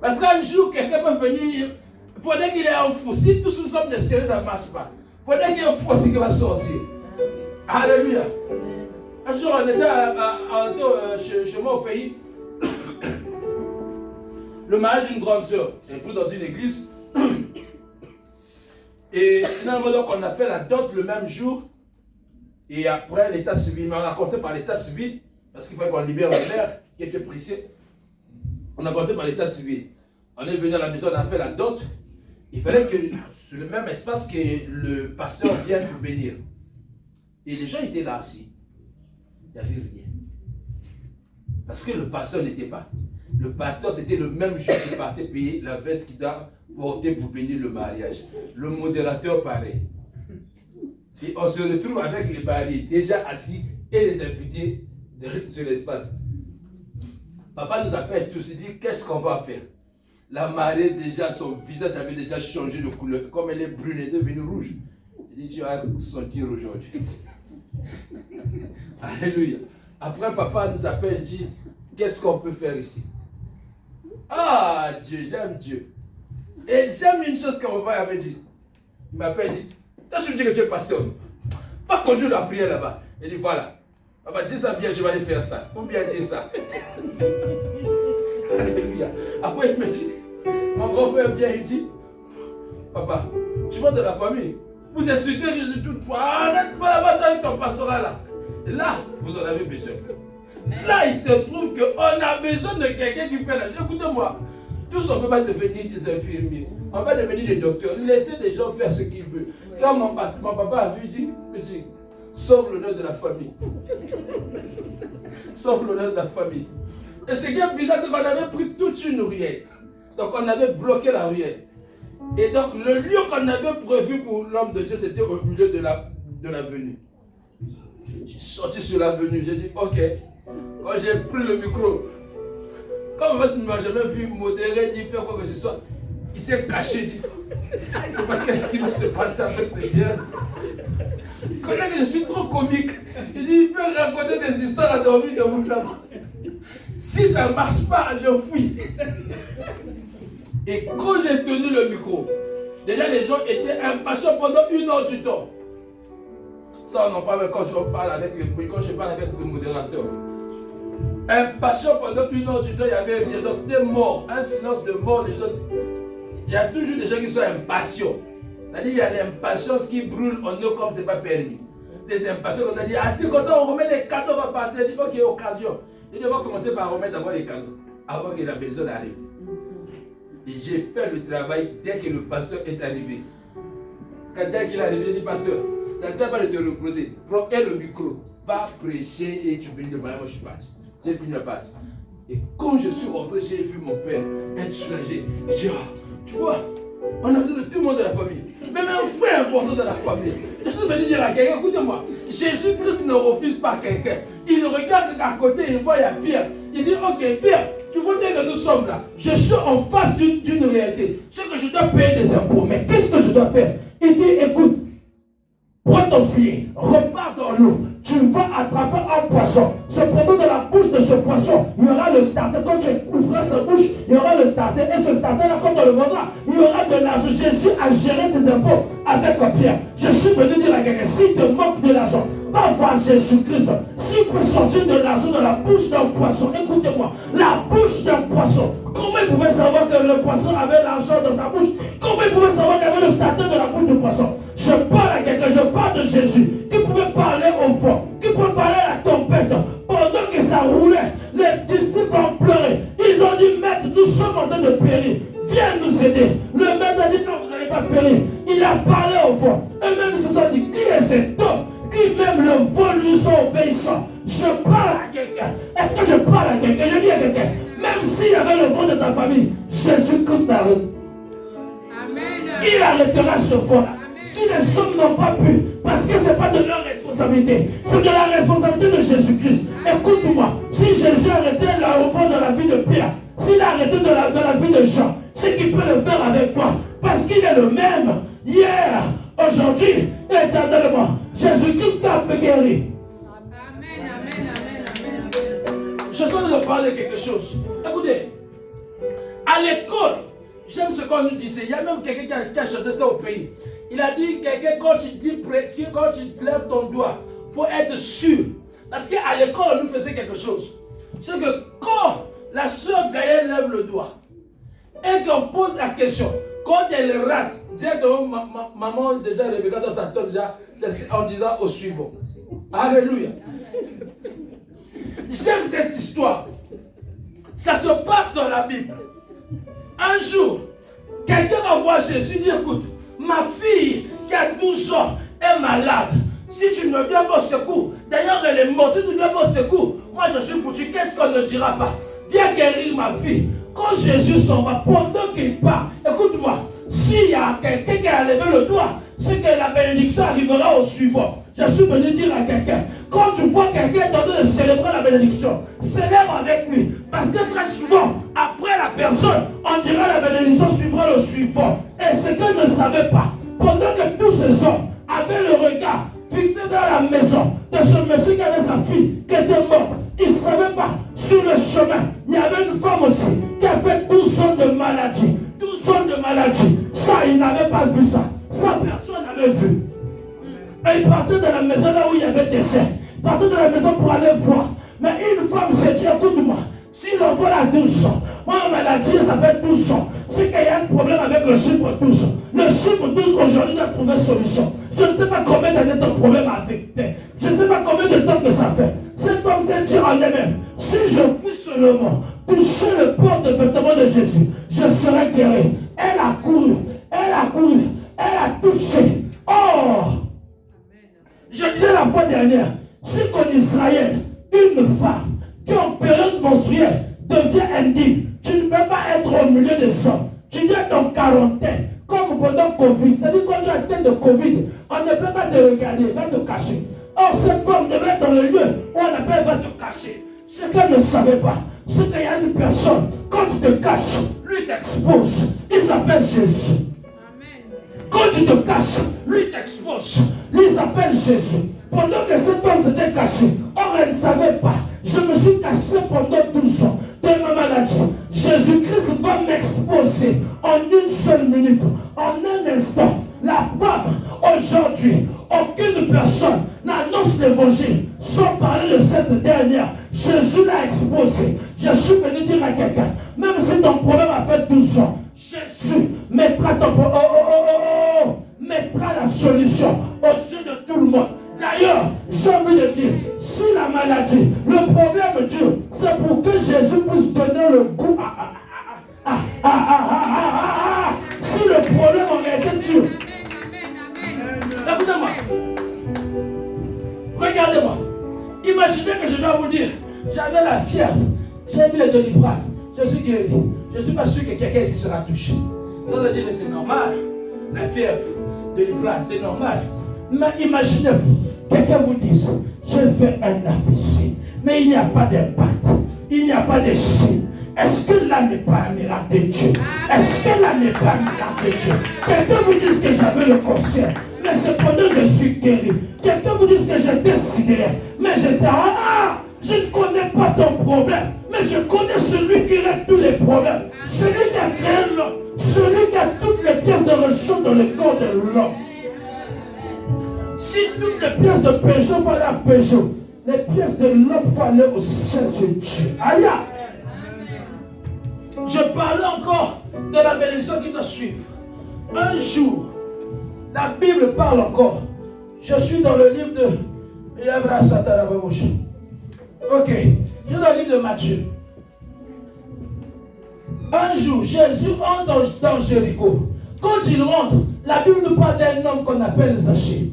Parce qu'un jour, quelqu'un peut venir, il faudrait qu'il ait un fou. Si tous nous sommes des sérieux, ça ne marche pas. Il faudrait qu'il y ait un fou aussi qui va sortir. Alléluia. Un jour, on était chez moi au pays. Le mariage d'une grande soeur. Elle est dans une église. Et finalement, donc, on a fait la dot le même jour. Et après l'état civil, mais on a commencé par l'état civil, parce qu'il fallait qu'on libère le maire qui était pressé. On a commencé par l'état civil. On est venu à la maison, on a fait la dot. Il fallait que, sur le même espace, que le pasteur vienne nous bénir. Et les gens étaient là assis. Il n'y avait rien. Parce que le pasteur n'était pas. Le pasteur, c'était le même jour qui partait payer la veste qu'il doit porter pour bénir le mariage. Le modérateur, pareil. Et on se retrouve avec les mariés déjà assis et les invités sur l'espace. Papa nous appelle tous, il dit, qu'est-ce qu'on va faire? La mariée, déjà, son visage avait déjà changé de couleur. Comme elle est brune, elle est devenue rouge. Il dit, tu vas sentir aujourd'hui. Alléluia. Après, papa nous appelle et dit, qu'est-ce qu'on peut faire ici? Ah, Dieu, j'aime Dieu. Et j'aime une chose que mon papa avait dit. Il m'appelle et dit, toi, je me dis que tu es pasteur. Pas conduire la prière là-bas. Il dit, voilà. Papa, dis ça bien, je vais aller faire ça. Ou bien dire ça. Alléluia. Après, il me dit, mon grand frère vient, il dit, Papa, tu vois de la famille. Vous insultez Jésus toute fois. Arrête pas la bataille avec ton pastorat là. Et là, vous en avez besoin. Là, il se trouve qu'on a besoin de quelqu'un qui fait la chose. Écoutez-moi, tous on ne peut pas devenir des infirmiers. On va devenir des docteurs. Laissez les gens faire ce qu'ils veulent. Quand mon papa a vu, il dit, petit, sauve l'honneur de la famille. Sauve l'honneur de la famille. Et ce qui est bizarre, c'est qu'on avait pris toute une ruelle. Donc on avait bloqué la ruelle. Et donc le lieu qu'on avait prévu pour l'homme de Dieu, c'était au milieu de l'avenue. J'ai sorti sur l'avenue, j'ai dit ok. Quand j'ai pris le micro, comme il ne m'a jamais vu modérer ni faire quoi que ce soit, il s'est caché, il dit je sais pas qu'est-ce qui va se passer avec ce gars. Il connaît que je suis trop comique. Il dit il peut raconter des histoires à dormir de vous là. Si ça ne marche pas, je fuis. Et quand j'ai tenu le micro, déjà les gens étaient impatients pendant 1 heure du temps. Ça on en parle quand je parle avec le modérateur. Impatients pendant 1 heure du temps, il y avait rien. Donc c'était mort, un silence de mort. Les gens, il y a toujours des gens qui sont impatients. C'est-à-dire il y a l'impatience qui brûle en eux comme ce n'est pas permis. Des impatients, on a dit, ah si comme ça on remet les cadeaux, on va partir. Il dit, ok, occasion. Il dit, on va commencer par remettre d'abord les cadeaux, avant que la personne arrive. Et j'ai fait le travail dès que le pasteur est arrivé. Dès qu'il est arrivé, il dit, pasteur, ça ne sert pas de te reposer. Prends le micro, va prêcher et tu finis de manière, moi je suis parti. J'ai fini la passe. Et quand je suis rentré, j'ai vu mon père être soulagé. J'ai dit, tu vois, on a besoin de tout le monde de la famille. Même un frère important de la famille. Je suis venu dire à quelqu'un, écoutez-moi, Jésus-Christ ne refuse pas quelqu'un. Il regarde à côté, il voit, il y a Pierre. Il dit, ok, Pierre, tu vois dès que nous sommes là, je suis en face d'une réalité. C'est que je dois payer des impôts. Mais qu'est-ce que je dois faire? Il dit, écoute, prends ton filet, repars dans l'eau. Tu vas attraper un poisson. Cependant, dans la bouche de ce poisson, il y aura le starter. Quand tu ouvriras sa bouche, il y aura le starter. Et ce starter-là, quand on le vendra, il y aura de l'argent. Jésus a géré ses impôts avec Pierre. Je suis venu dire à quelqu'un, si te manque de l'argent, va voir Jésus-Christ. S'il peut sortir de l'argent dans la bouche d'un poisson, écoutez-moi, la bouche d'un poisson. Comment il pouvait savoir que le poisson avait l'argent dans sa bouche? Comment il pouvait savoir qu'il y avait le starter dans la bouche du poisson? Je parle à quelqu'un, je parle de Jésus, qui pouvait parler au vent, qui pouvait parler à la tempête. Pendant que ça roulait, les disciples ont pleuré. Ils ont dit, maître, nous sommes en train de périr. Viens nous aider. Le maître a dit, non, vous n'allez pas périr. Il a parlé au vent. Eux-mêmes ils se sont dit, qui est cet homme qui même le vent lui sont obéissants? Je parle à quelqu'un. Est-ce que je parle à quelqu'un? Je dis à quelqu'un, même s'il y avait le vent de ta famille, Jésus-Christ t'arrête. Il arrêtera ce vent-là. Si les hommes n'ont pas pu, parce que ce n'est pas de leur responsabilité, c'est de la responsabilité de Jésus-Christ. Écoute-moi, si Jésus arrêtait le vent de la vie de Pierre, s'il a arrêté de la vie de Jean, c'est qu'il peut le faire avec toi. Parce qu'il est le même, hier, aujourd'hui, et éternellement. Jésus-Christ t'a guéri. Amen, amen, amen, amen. Je sens de parler de quelque chose. Écoutez, à l'école, j'aime ce qu'on nous disait. Il y a même quelqu'un qui a chanté ça au pays. Il a dit, quelqu'un, quand tu lèves ton doigt, il faut être sûr. Parce qu'à l'école, on nous faisait quelque chose. C'est que quand la soeur Gaëlle lève le doigt, et qu'on pose la question, quand elle rate, directement, maman déjà Rebecca dans sa tête déjà, en disant au suivant. Alléluia. J'aime cette histoire. Ça se passe dans la Bible. Un jour, quelqu'un va voir Jésus et dit, écoute, ma fille qui a 12 ans est malade. Si tu ne viens pas au secours, d'ailleurs elle est morte, si tu ne viens pas au secours, moi je suis foutu, qu'est-ce qu'on ne dira pas? Viens guérir ma fille. Quand Jésus s'en va, pendant qu'il part, écoute-moi, s'il y a quelqu'un qui a levé le doigt, c'est que la bénédiction arrivera au suivant. Je suis venu dire à quelqu'un, quand tu vois quelqu'un en train de célébrer la bénédiction, célèbre avec lui. Parce que très souvent, après la personne, on dira la bénédiction suivra le suivant. Et ce qu'elle ne savait pas, pendant que tous ces hommes avaient le regard fixé dans la maison de ce monsieur qui avait sa fille qui était morte, ils ne savaient pas, sur le chemin, il y avait une femme aussi qui avait 12 ans de maladie. 12 ans de maladie. Ça, ils n'avaient pas vu ça. Ça, personne n'avait vu. Et ils partaient de la maison là où il y avait des décès. Ils partaient de la maison pour aller voir. Mais une femme s'est dit, écoute-moi, si l'enfant voilà 12 ans. Moi, ma maladie, ça fait 12 ans. C'est qu'il y a un problème avec le chiffre 12. Le chiffre 12, aujourd'hui, doit trouver solution. Je ne sais pas combien d'années ton problème a affecté. Je ne sais pas combien de temps que ça fait. Cette femme s'est dit en elle-même, si je puis seulement toucher le port de vêtements de Jésus, je serai guéri. Elle a couru, elle a touché. Oh! Je disais la fois dernière, si qu'en Israël, une femme qui en période menstruelle devient indigne, tu ne peux pas être au milieu des hommes. Tu dois être en quarantaine, comme pendant Covid. C'est-à-dire quand tu as atteint de Covid, on ne peut pas te regarder, il va te cacher. Or, cette femme devait être dans le lieu où on appelle va te cacher. Ce qu'elle ne savait pas, c'est qu'il y a une personne, quand tu te caches, lui t'expose. Il s'appelle Jésus. Quand tu te caches, lui t'expose. Lui s'appelle Jésus. Pendant que cet homme s'était caché, or elle ne savait pas. Je me suis caché pendant 12 ans de ma maladie. Jésus-Christ va m'exposer en une seule minute, en un instant. La femme, aujourd'hui, aucune personne n'annonce l'évangile sans parler de cette dernière. Jésus l'a exposé. Je suis venu dire à quelqu'un, même si ton problème a fait 12 ans, Jésus mettra ton problème. Mettra la solution aux yeux de tout le monde. D'ailleurs, j'ai envie de dire, si la maladie, le problème dure, c'est pour que Jésus puisse donner le goût si le problème aurait été dur. Écoutez-moi. Regardez-moi. Imaginez que je dois vous dire, j'avais la fièvre, j'ai mis le Doliprane, je suis guéri. Je ne suis pas sûr que quelqu'un ici sera touché. Ça veut dire que c'est normal. La fièvre, Doliprane, c'est normal. Mais imaginez-vous, quelqu'un vous dise, j'ai fait un AVC, mais il n'y a pas d'impact, il n'y a pas de signe. Est-ce que là n'est pas un miracle de Dieu? Est-ce que là n'est pas un miracle de Dieu? Quelqu'un vous dise que j'avais le cancer, mais cependant je suis guéri. Quelqu'un vous dise que j'étais sidéré, mais j'étais je ne connais pas ton problème, mais je connais celui qui règle tous les problèmes. Celui qui a créé l'homme, celui qui a toutes les pièces de rechange dans le corps de l'homme. Si toutes les pièces de Peugeot valaient à Peugeot, les pièces de l'homme valaient au ciel de Dieu. Aïe! Je parlais encore de la bénédiction qui doit suivre. Un jour, la Bible parle encore. Je suis dans le livre de Ok, je suis dans le livre de Matthieu. Un jour, Jésus entre dans Jéricho. Quand il rentre, la Bible nous parle d'un homme qu'on appelle Zachée.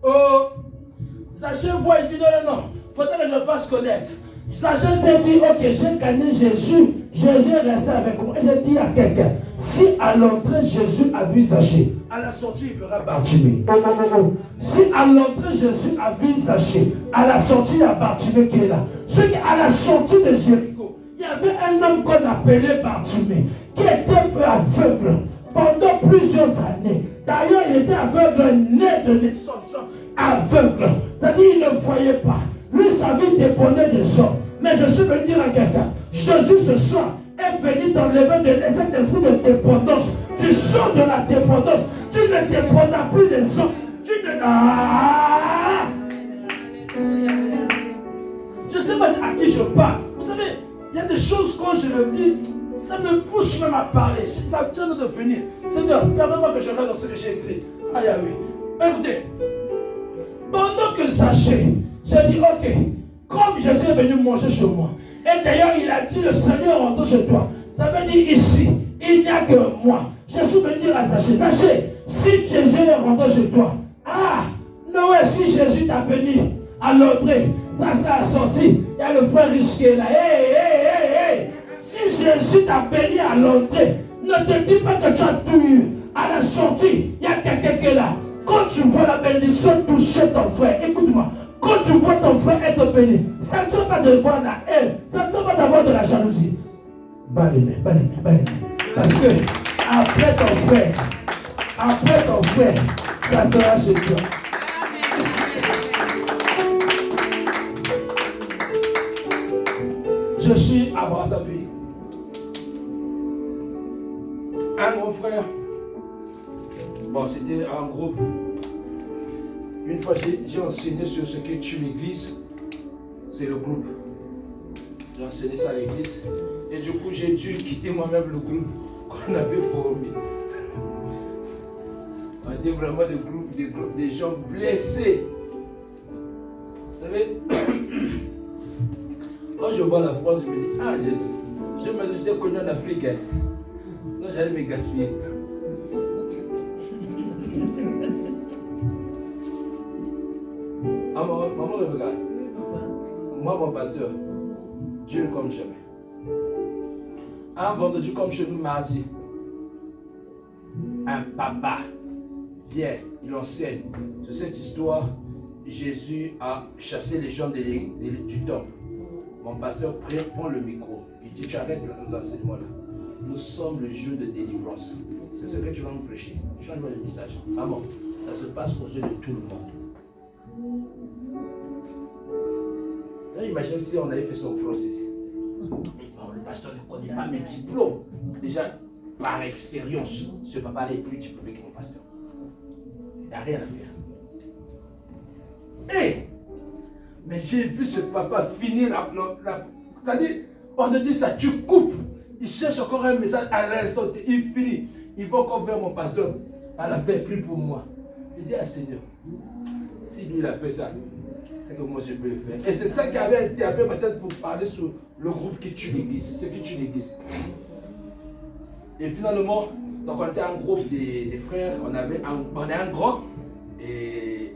Oh, Zachée voit et dit non, il faudrait que je fasse connaître. Zachée s'est dit, ok, j'ai gagné Jésus. Jésus est resté avec moi. J'ai dit à quelqu'un, si à l'entrée Jésus a vu Zachée, à la sortie il verra Bartimée. Si à l'entrée Jésus a vu Zachée, à la sortie il y a Bartimée qui est là. C'est qu'à la sortie de Jéricho, il y avait un homme qu'on appelait Bartimée, qui était un peu aveugle pendant plusieurs années. D'ailleurs, il était aveugle, né de naissance, aveugle. C'est-à-dire qu'il ne voyait pas. Lui, sa vie dépendait des gens. Mais je suis venu dire à quelqu'un, Jésus ce soir est venu t'enlever de cet esprit de dépendance. Tu sors de la dépendance. Tu ne dépendras plus des gens. Tu ne... Je ne sais pas à qui je parle. Vous savez, il y a des choses quand je le dis, ça me pousse même à parler. Ça me tient de venir. Seigneur, permets-moi que je regarde dans ce que j'ai écrit. Aïe, aïe, oui. Écoutez, pendant que Zachée, j'ai dit, ok, comme Jésus est venu manger chez moi, et d'ailleurs il a dit, le Seigneur rentre chez toi. Ça veut dire ici, il n'y a que moi. Je suis venu dire à Zachée, Zachée, si Jésus est rentré chez toi, Noé, si Jésus t'a béni à l'entrée, Zachée a sorti, il y a le frère riche qui est là. Hey. Si Jésus t'a béni à l'entrée, ne te dis pas que tu as tout eu. À la sortie, il y a quelqu'un qui est là. Quand tu vois la bénédiction toucher ton frère, écoute-moi, quand tu vois ton frère être béni, ça ne sert pas de voir la haine, ça ne sert pas d'avoir de la jalousie. Bas les mains. Parce que après ton frère, ça sera chez toi. Je suis à Brazzaville. Un grand frère. Bon, c'était un groupe. Une fois, j'ai enseigné sur ce qui tue l'église. C'est le groupe. J'ai enseigné ça à l'église. Et du coup, j'ai dû quitter moi-même le groupe qu'on avait formé. On était vraiment des groupes de gens blessés. Vous savez, quand je vois la France, je me dis, ah Jésus, je me dis, j'étais connu en Afrique. Hein. Sinon, j'allais me gaspiller. Ah, maman, regarde. Moi, mon pasteur, Dieu comme jamais. Un vendredi comme chez nous, mardi, un papa vient, il enseigne sur cette histoire. Jésus a chassé les gens du temple. Mon pasteur prend le micro. Il dit, tu arrêtes l'enseignement là. Nous sommes le jour de délivrance. C'est ce que tu vas nous prêcher. Change-moi le message. Maman, ça se passe aux yeux de tout le monde. Imagine si on avait fait son France ici. Non, le pasteur ne connaît pas mes diplômes. Déjà, par expérience, ce papa n'est plus diplômé que mon pasteur. Il n'y a rien à faire. Mais j'ai vu ce papa finir c'est-à-dire, on te dit ça, tu coupes. Il cherche encore un message à l'instant, il finit. Il va encore vers mon pasteur. Elle a fait pris pour moi. Je dis, ah Seigneur, si lui il a fait ça, c'est que moi je peux le faire. Et c'est ça qui avait interpellé ma tête pour parler sur le groupe qui tue l'église, ceux qui tuent l'église. Et finalement, donc on était un groupe des frères, on est un grand et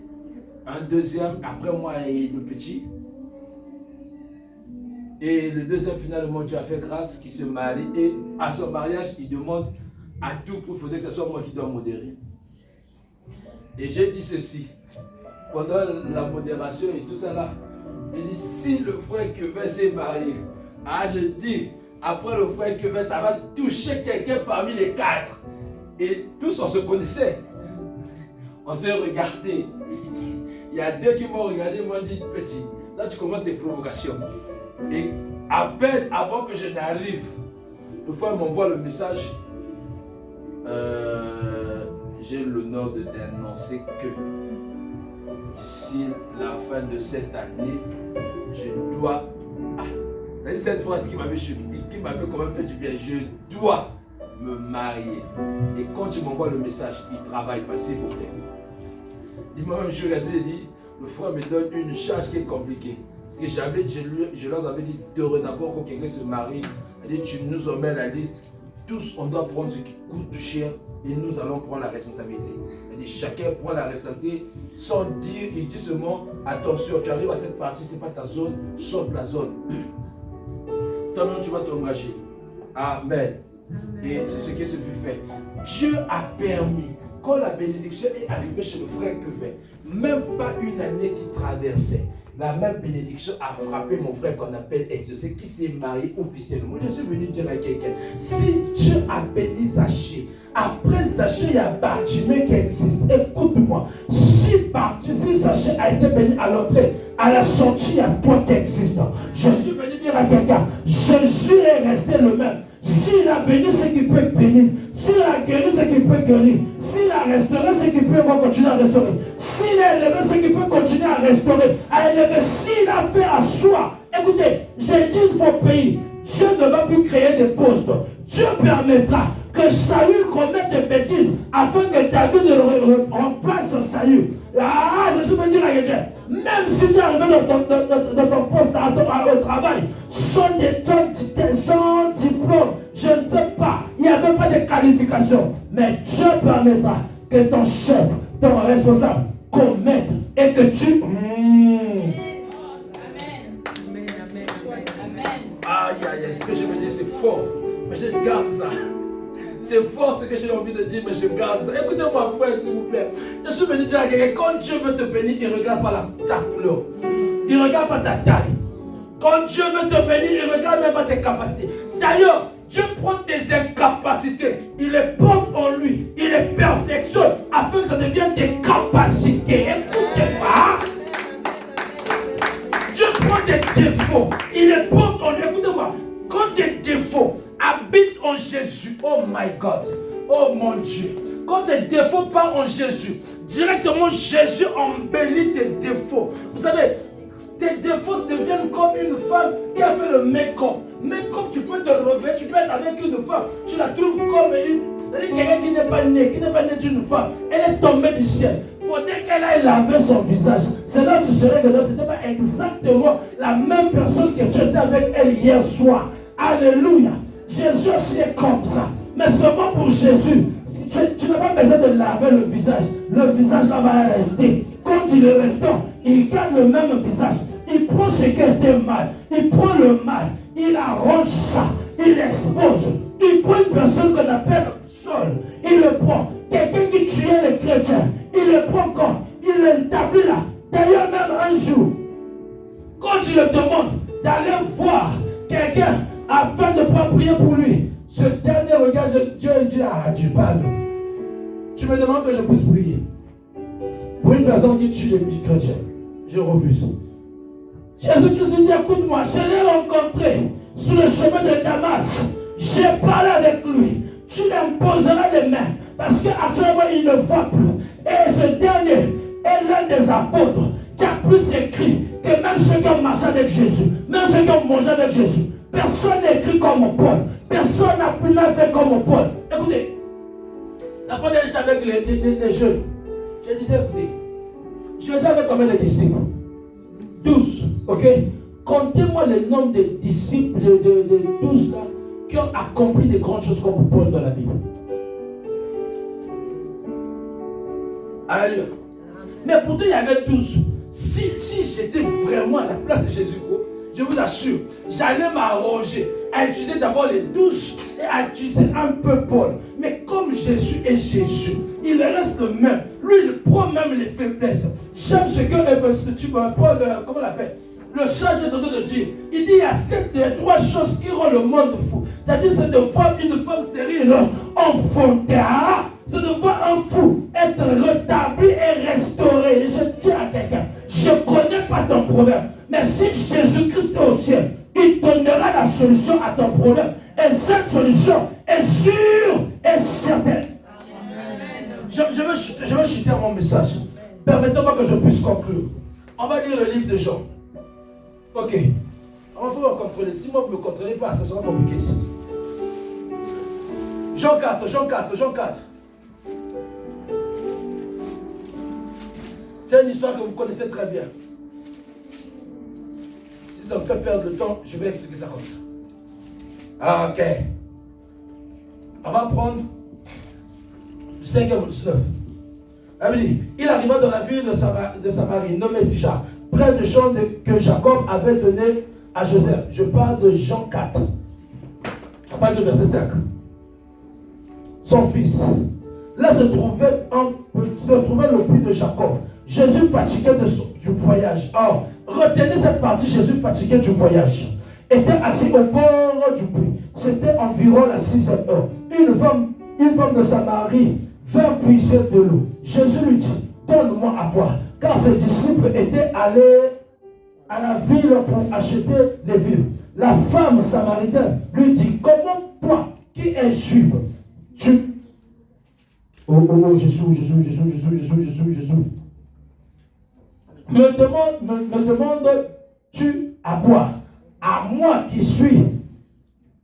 un deuxième, après moi et le petit. Et le deuxième, finalement, Dieu a fait grâce, qui se marie. Et à son mariage, il demande à tout pour, il faudrait que ce soit moi qui dois modérer. Et j'ai dit ceci, pendant la modération et tout ça là, j'ai dit, si le frère Kevin s'est marié, je dis, après le frère Kevin, ça va toucher quelqu'un parmi les quatre. Et tous, on se connaissait. On s'est regardé. Il y a deux qui m'ont regardé, m'ont dit, petit, là tu commences des provocations. Et à peine avant que je n'arrive, le frère m'envoie le message. J'ai l'honneur de t'annoncer que d'ici la fin de cette année, je dois. C'est cette phrase qui m'avait choqué, qui m'avait quand même fait du bien. Je dois me marier. Et quand il m'envoie le message, il travaille pas, s'il vous plaît. Il m'a même juré, il dit, le frère me donne une charge qui est compliquée. Parce que je leur avais dit, dorénavant, quand quelqu'un se marie, il dit, tu nous emmènes la liste. Tous, on doit prendre ce qui coûte cher et nous allons prendre la responsabilité. Il dit, chacun prend la responsabilité sans dire, il dit seulement, attention, tu arrives à cette partie, ce n'est pas ta zone, saute la zone. Toi-même, tu vas t'engager. Amen. Et c'est ce qui se fut fait. Dieu a permis, quand la bénédiction est arrivée chez le frère Kevin, même pas une année qui traversait, la même bénédiction a frappé mon frère qu'on appelle Exaucé, qui s'est marié officiellement. Je suis venu dire à quelqu'un, si Dieu a béni Zachée, après Zachée, il y a Bartimée qui existe. Écoute-moi, si Zachée a été béni à l'entrée, à la sortie, il y a toi qui existe. Je suis venu dire à quelqu'un, Jésus est resté le même. S'il a béni, c'est qu'il peut bénir. S'il a guéri, c'est qu'il peut guérir. S'il a restauré, c'est qu'il peut continuer à restaurer. S'il a élevé, c'est qu'il peut continuer à restaurer, à élever. S'il a fait à soi, écoutez, j'ai dit il faut payer. Dieu ne va plus créer des postes. Dieu permettra que Saül commette des bêtises afin que David remplace Saül. Je suis venu dire à quelqu'un, même si tu es arrivé dans ton poste au travail, sans diplôme, je ne sais pas, il n'y avait pas de qualification, mais Dieu permettra que ton chef, ton responsable, commette et que tu... Aïe, ce que je me dis, c'est fort, mais je garde ça. C'est fort ce que j'ai envie de dire, mais je garde ça. Écoutez-moi, frère, s'il vous plaît. Je suis venu dire à quelqu'un, quand Dieu veut te bénir, il ne regarde pas ta couleur. Il ne regarde pas ta taille. Quand Dieu veut te bénir, il ne regarde même pas tes capacités. D'ailleurs, Dieu prend tes incapacités, il les porte en lui, il les perfectionne afin que ça devienne des capacités. Écoutez-moi. Dieu prend des défauts, il les porte en lui. Écoutez-moi. Quand des défauts habitent en Jésus, oh my God, oh mon Dieu, quand des défauts partent en Jésus, directement Jésus embellit tes défauts. Vous savez, tes défauts deviennent comme une femme qui a fait le make-up. Make-up, tu peux te revêtir, tu peux être avec une femme, tu la trouves comme quelqu'un qui n'est pas né d'une femme. Elle est tombée du ciel. Faudrait qu'elle aille laver son visage. C'est là que tu serais que ce n'était pas exactement la même personne que tu étais avec elle hier soir. Alléluia. Jésus aussi est comme ça. Mais seulement pour Jésus, tu n'as pas besoin de laver le visage. Le visage là va rester. Quand il est restant, il garde le même visage. Il prend ce qui était mal. Il prend le mal. Il arrange ça. Il expose. Il prend une personne qu'on appelle Saul. Il le prend. Quelqu'un qui tuait les chrétiens. Il le prend encore. Il l'établit là. D'ailleurs, même un jour, quand tu le demandes d'aller voir quelqu'un afin de pouvoir prier pour lui, ce dernier regarde Dieu et dit, ah, tu parles. Tu me demandes que je puisse prier pour une personne qui tue les chrétiens. Je refuse. Jésus-Christ dit, écoute-moi, je l'ai rencontré sur le chemin de Damas. J'ai parlé avec lui. Tu l'imposeras les mains parce qu'actuellement il ne voit plus. Et ce dernier est l'un des apôtres qui a plus écrit que même ceux qui ont marché avec Jésus, même ceux qui ont mangé avec Jésus. Personne n'a écrit comme Paul. Personne n'a pu faire comme Paul. Écoutez, la fois dernière j'étais avec les jeunes. Je disais, écoutez, Jésus avait combien de disciples? 12, ok? Comptez-moi le nombre de disciples de 12 là, qui ont accompli des grandes choses comme Paul dans la Bible. Alléluia. Mais pourtant il y avait 12. Si j'étais vraiment à la place de Jésus, je vous assure, j'allais m'arranger à utiliser d'abord les 12 et à utiliser un peu Paul. Mais comme Jésus est Jésus, il reste le même. Lui, il prend même les faiblesses. J'aime ce que Paul, comment on l'appelle? Le sage est en train de dire. Il dit il y a trois choses qui rendent le monde fou. C'est-à-dire c'est de voir une femme stérile enfantera. C'est de voir un fou être rétabli et restauré. Je dis à quelqu'un, je ne connais pas ton problème. Mais si Jésus-Christ est au ciel, il donnera la solution à ton problème. Et cette solution est sûre et certaine. Je veux chuter mon message. Permettez-moi que je puisse conclure. On va lire le livre de Jean. Ok. On va me contrôler. Si moi vous ne me contrôlez pas, ça sera compliqué ici. Jean 4. C'est une histoire que vous connaissez très bien. Si ça me fait perdre le temps, je vais expliquer ça comme ça. Ok. On va prendre du 5e au 19. Il arriva dans la ville de Samarie, nommée Sychar, près de champ que Jacob avait donné à Joseph. Je parle de Jean 4. Je parle du verset 5. Son fils. Là se trouvait le puits de Jacob. Jésus fatigué du voyage. Or, retenez cette partie, Jésus fatigué du voyage. Était assis au bord du puits. C'était environ la 6e heure. Une femme de Samarie vint puiser de l'eau. Jésus lui dit, donne-moi à boire. Car ses disciples étaient allés à la ville pour acheter des vivres. La femme samaritaine lui dit, comment toi, qui es juive, tu... Oh, Jésus. Me demandes-tu à boire? À moi qui suis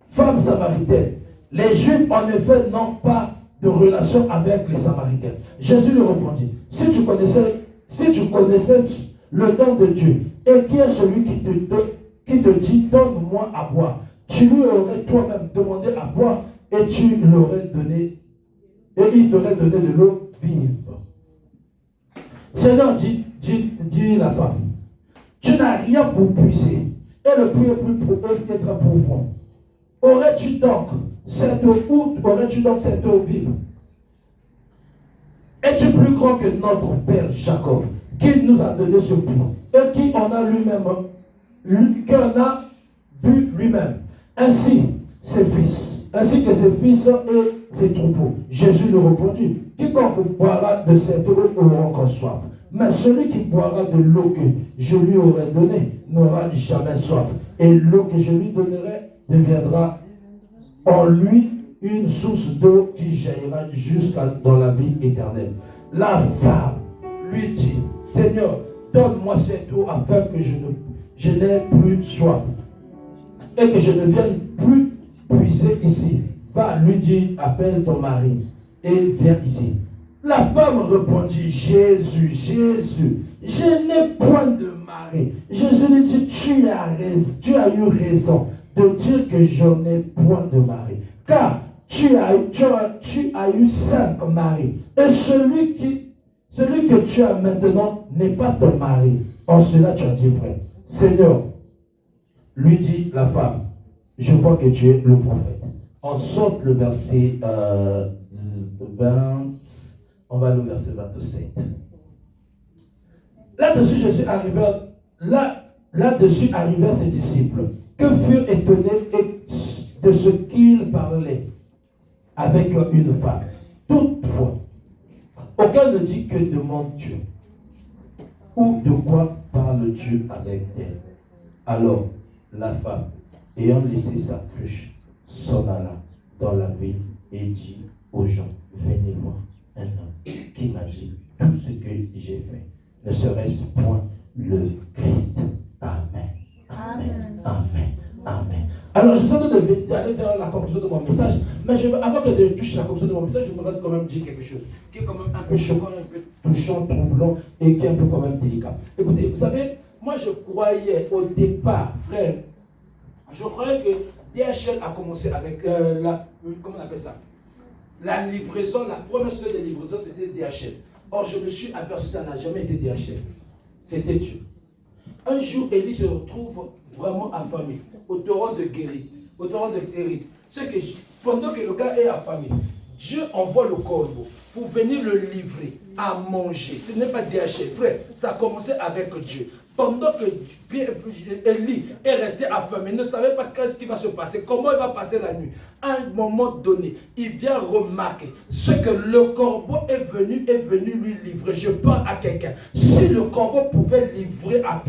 femme samaritaine. Les Juifs, en effet, n'ont pas de relation avec les Samaritains. Jésus lui répondit, si tu connaissais le don de Dieu, et qui est celui qui te dit, donne-moi à boire, tu lui aurais toi-même demandé à boire, et tu l'aurais donné, et il t'aurait donné de l'eau vive. Seigneur, dit la femme, tu n'as rien pour puiser, et le puits est très profond. Aurais-tu donc cette eau vive? Es-tu plus grand que notre père Jacob, qui nous a donné ce puits, et qui en a bu lui-même, ainsi que ses fils et ses troupeaux? Jésus lui répondit, quiconque boira de cette eau aura encore soif. Mais celui qui boira de l'eau que je lui aurai donnée n'aura jamais soif. Et l'eau que je lui donnerai deviendra en lui une source d'eau qui jaillira jusqu'à dans la vie éternelle. La femme lui dit, Seigneur, donne-moi cette eau afin que je n'ai plus soif et que je ne vienne plus puiser ici. Va, lui dit, appelle ton mari et viens ici. La femme répondit, Jésus, je n'ai point de mari. Jésus lui dit, tu as eu raison de dire que je n'ai point de mari. Car tu as eu 5 maris. Et celui que tu as maintenant n'est pas ton mari. En cela tu as dit vrai. Seigneur, lui dit la femme, je vois que tu es le prophète. On saute le verset 20, on va aller au verset 27. Là-dessus arrivèrent ses disciples, que furent étonnés de ce qu'il parlait avec une femme. Toutefois, aucun ne dit que demandes-tu ou de quoi parles-tu avec elle. Alors, la femme, ayant laissé sa cruche, s'en alla dans la ville et dit aux gens, venez voir un homme qui m'a dit tout ce que j'ai fait. Ne serait-ce point le Christ? Amen. Amen. Amen. Amen. Alors, je sens d'aller vers la conclusion de mon message, mais avant que je touche la conclusion de mon message, je voudrais quand même dire quelque chose qui est quand même un peu choquant, un peu touchant, troublant et qui est un peu quand même délicat. Écoutez, vous savez, moi je croyais au départ, frère, je croyais que DHL a commencé avec comment on appelle ça? La livraison, la première chose de livraison, c'était DHL. Or, je me suis aperçu que ça n'a jamais été DHL. C'était Dieu. Un jour, Élie se retrouve vraiment affamé, au torrent de Guérit, au torrent de Guérit. C'est que pendant que le gars est affamé, Dieu envoie le corbeau pour venir le livrer à manger. Ce n'est pas DHL, frère. Ça a commencé avec Dieu. Pendant que Élie est resté affamé, il ne savait pas qu'est-ce qui va se passer, comment il va passer la nuit. À un moment donné, il vient remarquer ce que le corbeau est venu lui livrer. Je parle à quelqu'un. Si le corbeau pouvait livrer à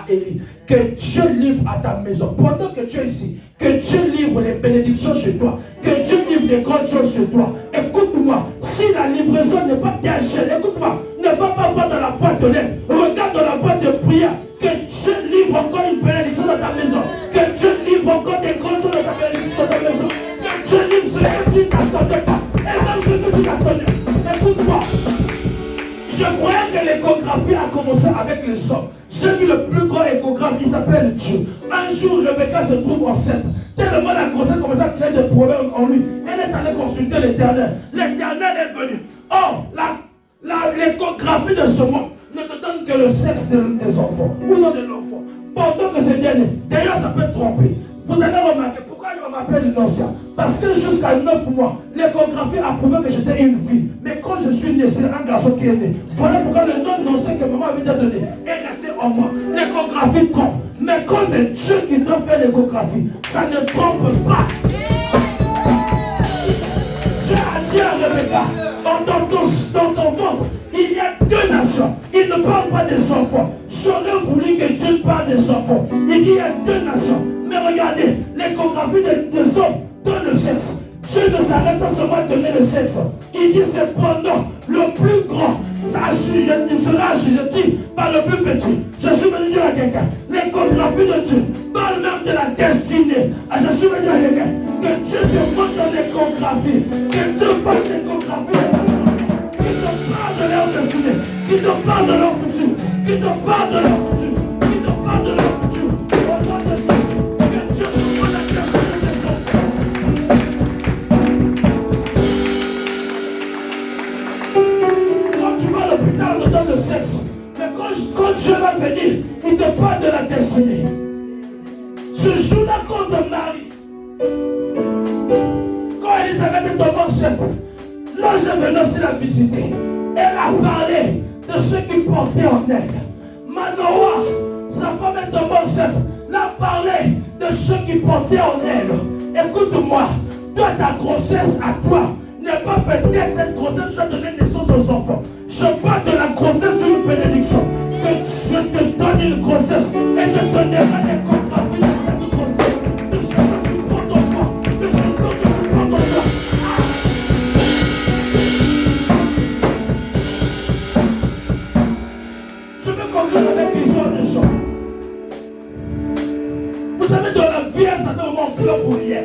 Élie, que Dieu livre à ta maison, pendant que tu es ici, que Dieu livre les bénédictions chez toi, que Dieu livre des grandes choses chez toi. Écoute-moi, si la livraison n'est pas DHL, écoute-moi, ne va pas voir dans la boîte de lettres, regarde dans la boîte de prière, que Dieu livre encore une bénédiction dans ta maison, que Dieu livre encore des grandes choses dans ta bénédiction dans ta maison, que Dieu livre ce que tu n'attendais pas, et même ce que tu n'attendais. Écoute-moi, je croyais que l'échographie a commencé avec les hommes. J'ai vu le plus grand échographe qui s'appelle Dieu. Un jour, Rebecca se trouve enceinte. Tellement la grossesse commence à créer des problèmes en lui. Elle est allée consulter l'Éternel. L'Éternel est venu. Or, l'échographie de ce monde ne te donne que le sexe des enfants ou non de l'enfant. Pendant que c'est dernier, d'ailleurs ça peut tromper. Vous allez remarquer pourquoi il m'appelle l'ancien. Parce que jusqu'à 9 mois, l'échographie a prouvé que j'étais une fille. Mais quand je suis né, c'est un garçon qui est né. Voilà pourquoi le nom d'ancien que maman avait déjà donné est resté en moi. L'échographie trompe. Mais quand c'est Dieu qui doit faire l'échographie, ça ne trompe pas. Dieu a dit à Rebecca, dans ton ventre, il y a 2 nations. Il ne parle pas des enfants. J'aurais voulu que Dieu parle des enfants. Il dit il y a 2 nations. Mais regardez, l'échographie des hommes donne le sexe. Dieu ne s'arrête pas seulement de donner le sexe. Il dit cependant, le plus grand sera assujetti par le plus petit. Je suis venu dire à quelqu'un, l'échographie de Dieu parle même de la destinée. Je suis venu à quelqu'un, que Dieu te montre dans l'échographie, que Dieu fasse l'échographie des personnes, qui te parle de leur destinée, qui te parle de leur futur, qui te parle de leur futur, qui te parle de leur futur. Au nom de Jésus, que Dieu te montre la destinée des enfants. Tu vas à l'hôpital, on te donne le sexe. Mais quand Dieu va venir, il te parle de la destinée. Ce jour-là, quand on te marie, quand Elisabeth est tombée enceinte, l'ange est venu aussi la visiter. Elle a parlé de ceux qui portaient en elle. Manoah, sa femme est tombée enceinte. Elle a parlé de ceux qui portaient en elle. Écoute-moi, toi, ta grossesse à toi n'est pas peut-être une grossesse qui va donner naissance aux enfants. Je parle de la grossesse d'une bénédiction. Que Dieu te donne une grossesse et te donnera l'échographie de cette grossesse. De ce que tu prends ton corps. De ce que tu prends ton corps. Je veux conclure vie, à un certain moment, on pleure pour rien.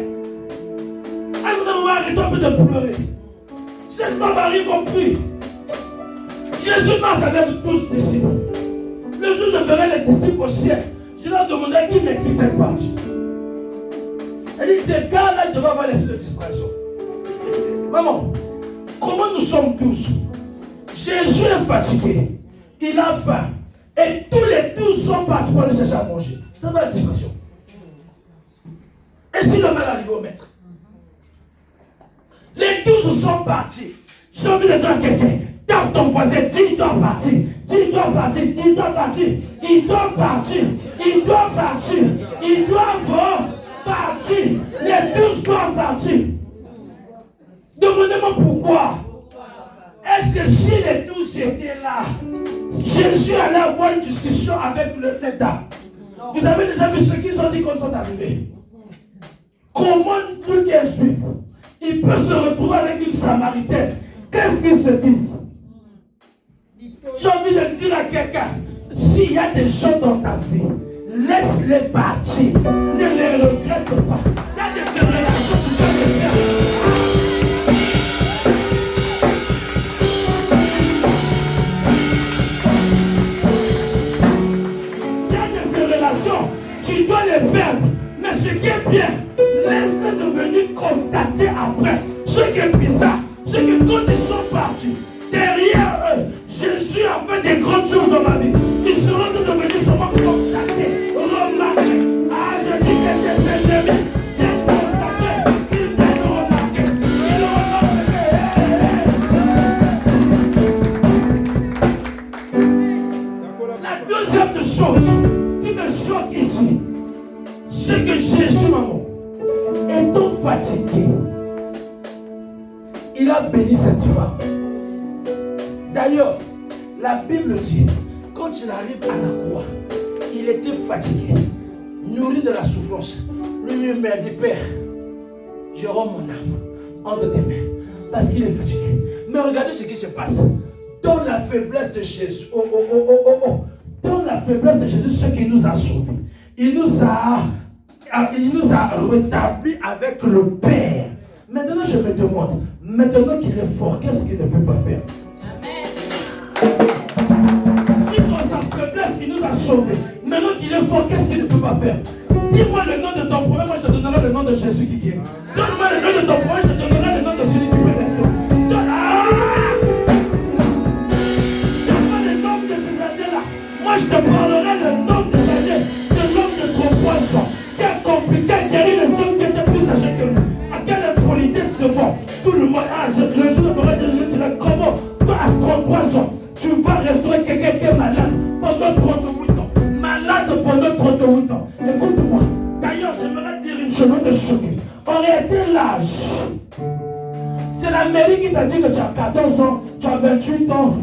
À un certain moment, arrêtons un peu de pleurer. Cette femme arrive au prix. Jésus marche avec 12 disciples. Le jour où je verrai les disciples au ciel, je leur demanderai qui m'explique cette partie. Elle dit, ces gars-là, ils devraient avoir l'esprit de distraction. Maman, comment nous sommes tous? Jésus est fatigué, il a faim, et tous les 12 sont partis pour aller chercher à manger. C'est pas la distraction. Et si le mal arrive au maître? Les 12 sont partis. J'ai envie de dire à quelqu'un, tape ton voisin, dis il doit partir, dis il doit partir, dis il doit partir, il doit partir, il doit partir, il doit partir. Les 12 doivent partir. Demandez-moi pourquoi. Est-ce que si les 12 étaient là, Jésus allait avoir une discussion avec le Satan? Vous avez déjà vu ce qu'ils ont dit quand ils sont arrivés? Comment lui qui est juif, il peut se retrouver avec une samaritaine? Qu'est-ce qu'ils se disent? J'ai envie de dire à quelqu'un, s'il y a des gens dans ta vie, laisse-les partir. Ne les regrette pas. Il y a des relations que tu dois les faire. Tu dois les perdre, mais ce qui est bien, laisse-les devenir constater après. Ce qui est bizarre, c'est que quand ils sont partis, derrière eux, Jésus a fait des grandes choses dans ma vie. Ils seront devenus seulement constater, remarquer. Ah, je dis que tes ennemis viennent constater, qu'ils viennent remarquer. Ils remarquent. La deuxième chose qui me choque ici, c'est que Jésus, maman, étant fatigué, il a béni cette femme. D'ailleurs, la Bible dit, quand il arrive à la croix, il était fatigué, nourri de la souffrance. Lui m'a dit, Père, je rends mon âme entre tes mains, parce qu'il est fatigué. Mais regardez ce qui se passe. Dans la faiblesse de Jésus, dans la faiblesse de Jésus, ce qui nous a sauvés, il nous a rétablis avec le Père. Maintenant, je me demande, maintenant qu'il est fort, qu'est-ce qu'il ne peut pas faire? Si dans sa faiblesse, il nous a sauvés, maintenant qu'il est fort, qu'est-ce qu'il ne peut pas faire? Dis-moi le nom de ton problème, moi je te donnerai le nom de Jésus qui guérit. Donne-moi le nom de ton problème, je te donnerai le nom de celui qui peut rester. Donne-moi le nom de ces années-là. Moi je te parlerai le nom de ces années, de l'homme de 33 ans, qui a compliqué, guéri les hommes qui étaient plus âgés que lui. À quelle impolitesse devant tout le monde. Le jour de Noël, je dirais comment, toi à 33 ans, tu vas restaurer quelqu'un qui est malade pendant 38 ans. Malade pendant 38 ans. Écoute-moi. D'ailleurs, j'aimerais dire une chose de choquer. En réalité, l'âge, c'est la mairie qui t'a dit que tu as 14 ans, tu as 28 ans.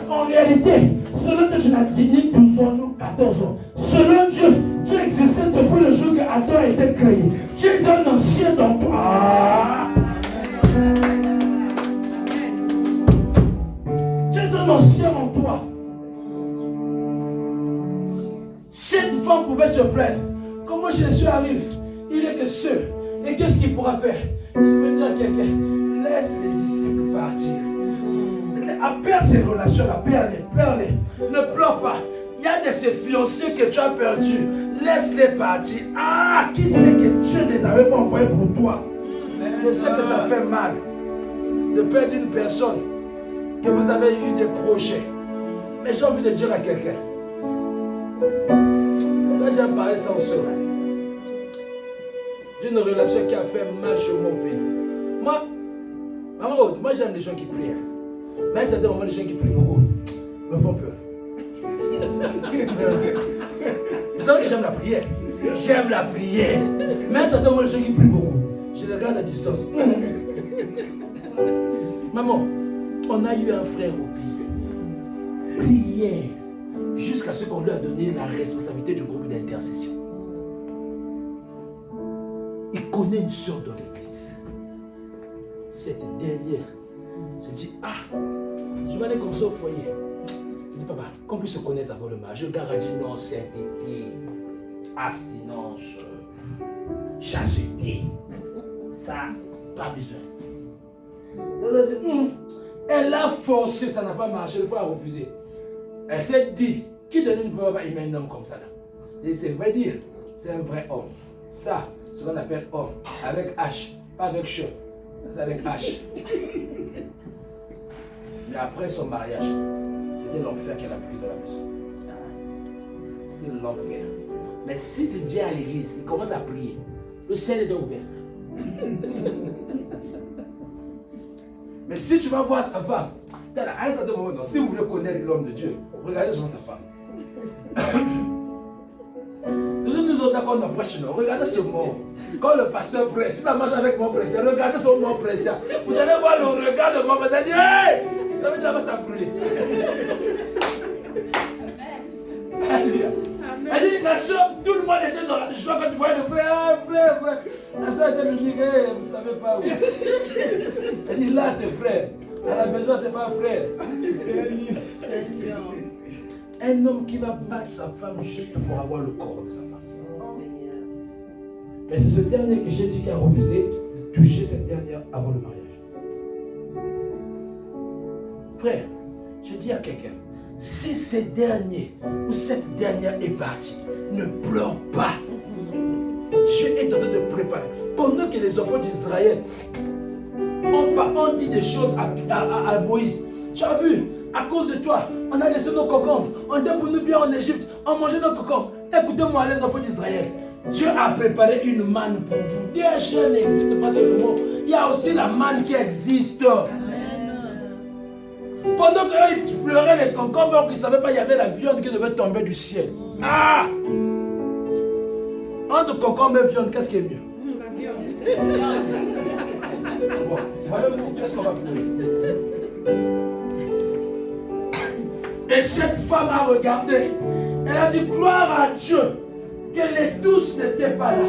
En réalité, selon Dieu, tu n'as ni 12 ans, ni 14 ans. Selon Dieu, tu existais depuis le jour que Adam a été créé. Tu es un ancien dans toi. Tu es un ancien en toi. Cette femme pouvait se plaindre. Comment Jésus arrive? Il est que seul. Et qu'est-ce qu'il pourra faire? Je peux dire à quelqu'un, laisse les disciples partir. Appelle ces relations, appelle-les. Ne pleure pas. Il y a de ces fiancés que tu as perdus. Laisse-les partir. Ah, qui sait que Dieu ne les avait pas envoyés pour toi? Je sais que ça fait mal de perdre une personne que vous avez eu des projets. Mais j'ai envie de dire à quelqu'un, ça j'ai parlé ça au soeur, d'une relation qui a fait mal chez mon pays. Moi j'aime les gens qui prient. Mais à un certain moment, les gens qui prient beaucoup me font peur. Vous savez que j'aime la prière. J'aime la prière. Mais à un certain moment, les gens qui prient beaucoup, je les regarde à distance. Maman, on a eu un frère au pays. Prière. Jusqu'à ce qu'on lui a donné la responsabilité du groupe d'intercession. Il connaît une soeur de l'église. Cette dernière se dit, je vais aller comme ça au foyer. Je dis, papa, qu'on puisse se connaître avant le mariage. Le gars a dit, non, sainteté, abstinence. chasteté. Ça, pas besoin. Elle a forcé, ça n'a pas marché, il faut la refuser. Elle s'est dit, qui de nous ne peut pas aimer un homme comme ça là? Et c'est vrai dire, c'est un vrai homme. Ça, ce qu'on appelle homme, avec H, pas avec che, c'est avec H. Mais après son mariage, c'était l'enfer qu'elle a vécu dans la maison. C'était l'enfer. Mais si tu viens à l'église, il commence à prier, le ciel est déjà ouvert. Mais si tu vas voir sa femme, à un certain moment, non, si vous voulez connaître l'homme de Dieu, regardez seulement sa femme. Nous autres, quand on prêche, regardez ce mot. Quand le pasteur prêche, si ça marche avec mon prêcheur, regardez son mot prêcheur. Vous allez voir le regard de mon prêcheur. Dire, hey! Ça veut dire là-bas, ça a brûlé. Alléluia. Elle dit, la soeur, tout le monde était dans la joie quand tu voyais le frère, frère. La soeur était l'unique, vous ne savez pas où. Elle dit, là, c'est frère. À la maison, c'est pas frère. Un homme qui va battre sa femme juste pour avoir le corps de sa femme. Mais c'est ce dernier que j'ai dit qui a refusé de toucher cette dernière avant le mariage. Frère, je dis à quelqu'un, si ces derniers ou cette dernière est partie, ne pleure pas. Dieu est en train de préparer. Pendant que les enfants d'Israël on dit des choses à Moïse. Tu as vu, à cause de toi, on a laissé nos concombres. On était pour nous bien en Égypte. On mangeait nos concombres. Écoutez-moi, les enfants d'Israël. Dieu a préparé une manne pour vous. Déjà, n'existe pas seulement. Il y a aussi la manne qui existe. Pendant qu'ils pleuraient les concombres, qu'ils ne savaient pas, il y avait la viande qui devait tomber du ciel. Ah! Entre concombre et viande, qu'est-ce qui est mieux? La viande. Bon, voyez-vous, qu'est-ce qu'on va pleurer? Et cette femme a regardé. Elle a dit, gloire à Dieu, que les douze n'étaient pas là.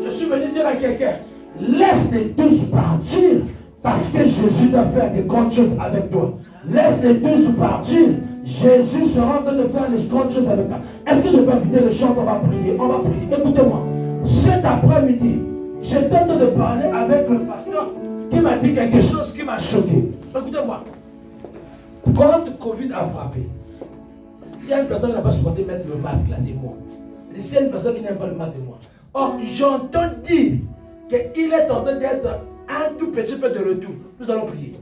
Je suis venu dire à quelqu'un, laisse les douze partir, parce que Jésus doit faire de grandes choses avec toi. Laisse les douze partir. Jésus sera en train de faire les grandes choses avec toi. Est-ce que je peux inviter le chant? On va prier. On va prier. Écoutez-moi. Cet après-midi, j'étais en train de parler avec le pasteur qui m'a dit quelque chose qui m'a choqué. Écoutez-moi. Quand le Covid a frappé, s'il y a une personne qui n'a pas supporté mettre le masque là, c'est moi. Et s'il y a une personne qui n'aime pas le masque, c'est moi. Or, j'entends dire qu'il est en train d'être un tout petit peu de retour. Nous allons prier.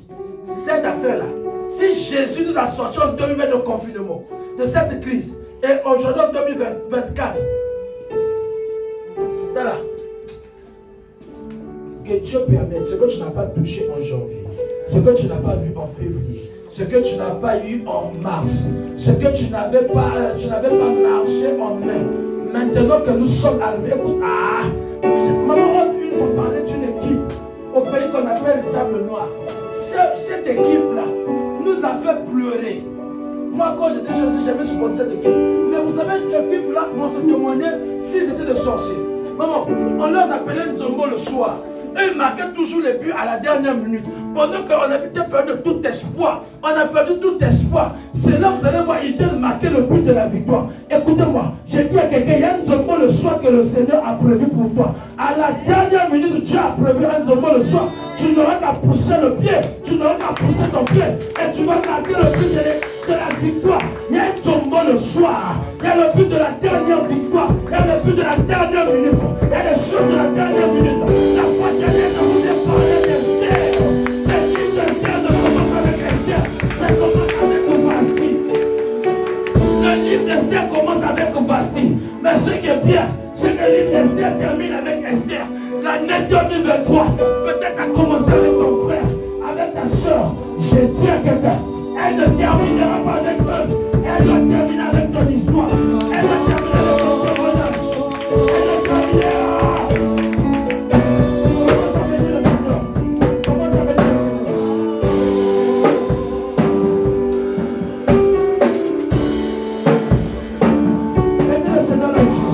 Cette affaire-là, si Jésus nous a sortis en 2020 de confinement, de cette crise, et aujourd'hui en 2024, voilà, que Dieu permette ce que tu n'as pas touché en janvier, ce que tu n'as pas vu en février, ce que tu n'as pas eu en mars, ce que tu n'avais pas marché en mai. Maintenant que nous sommes arrivés, écoute, maman, une fois parlé d'une équipe au pays qu'on appelle le Diable Noir. Cette équipe-là nous a fait pleurer. Moi, quand j'étais jeune, j'avais supporté cette équipe. Mais vous savez, l'équipe-là, on se demandait s'ils étaient des sorciers. Maman, on leur appelait Nzombo le soir. Eux, ils marquaient toujours les buts à la dernière minute. Pendant qu'on avait perdu tout espoir. On a perdu tout espoir. C'est là, vous allez voir, ils viennent marquer le but de la victoire. Écoutez-moi, j'ai dit à quelqu'un, il y a un Nzombo le soir que le Seigneur a prévu pour toi. À la dernière minute, Dieu a prévu un Nzombo le soir. Tu n'auras qu'à pousser le pied. Tu n'auras qu'à pousser ton pied. Et tu vas marquer le but de la victoire. Il y a un Nzombo le soir. Il y a le but de la dernière victoire. Il y a le but de la dernière minute. Il y a les choses de la dernière minute. La fois dernière, je vous ai parlé d'Esther. Le livre d'Esther ne commence avec Esther. Ça commence avec Vasti. Le livre d'Esther commence avec Vasti. Mais ce qui est bien, c'est que le livre d'Esther termine avec Esther. L'année 2023 peut-être a commencé avec ton frère, avec ta soeur. J'ai dit à quelqu'un, elle ne terminera pas avec eux. Elle doit terminer avec ton histoire. Elle doit terminer avec ton témoignage. Elle doit terminer. Comment s'appelle le Seigneur? Comment s'appelle le Seigneur? Mettez le Seigneur là-dessus.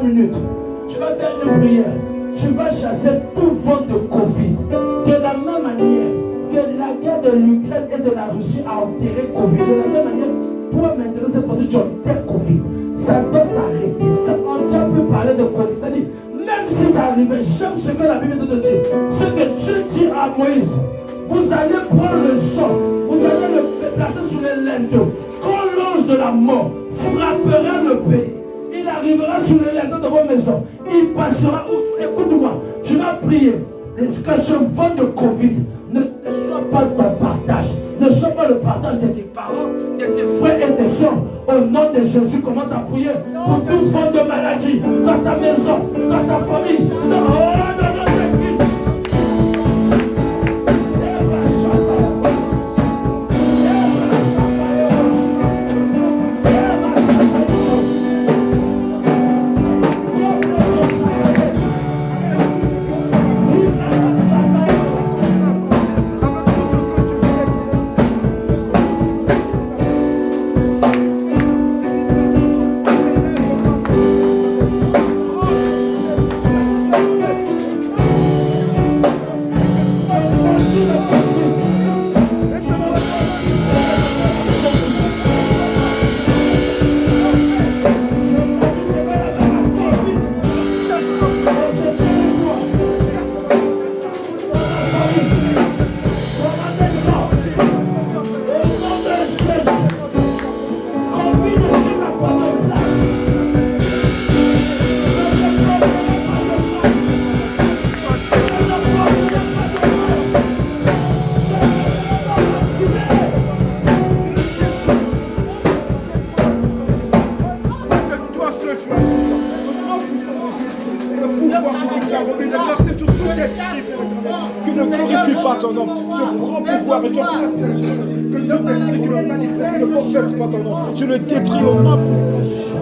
minutes. Tu vas faire une prière. Tu vas chasser tout vent de Covid. De la même manière que la guerre de l'Ukraine et de la Russie a enterré Covid. De la même manière, toi maintenant, cette fois-ci, tu enterres Covid. Ça doit s'arrêter. On doit plus parler de Covid. C'est-à-dire, même si ça arrivait, j'aime ce que la Bible te dit. Ce que Dieu dit à Moïse, vous allez prendre le sang, vous allez le placer sur les linteaux. Quand l'ange de la mort frappera le pays, il arrivera sur les linteaux de vos maisons. Il passera. Écoute-moi, tu vas prier. Que ce vent de Covid ne soit pas ton partage. Ne soit pas le partage de tes parents, de tes frères et tes soeurs. Au nom de Jésus, commence à prier pour tout vent de maladie dans ta maison, dans ta famille, dans notre église. Je le détruis au nom puissant.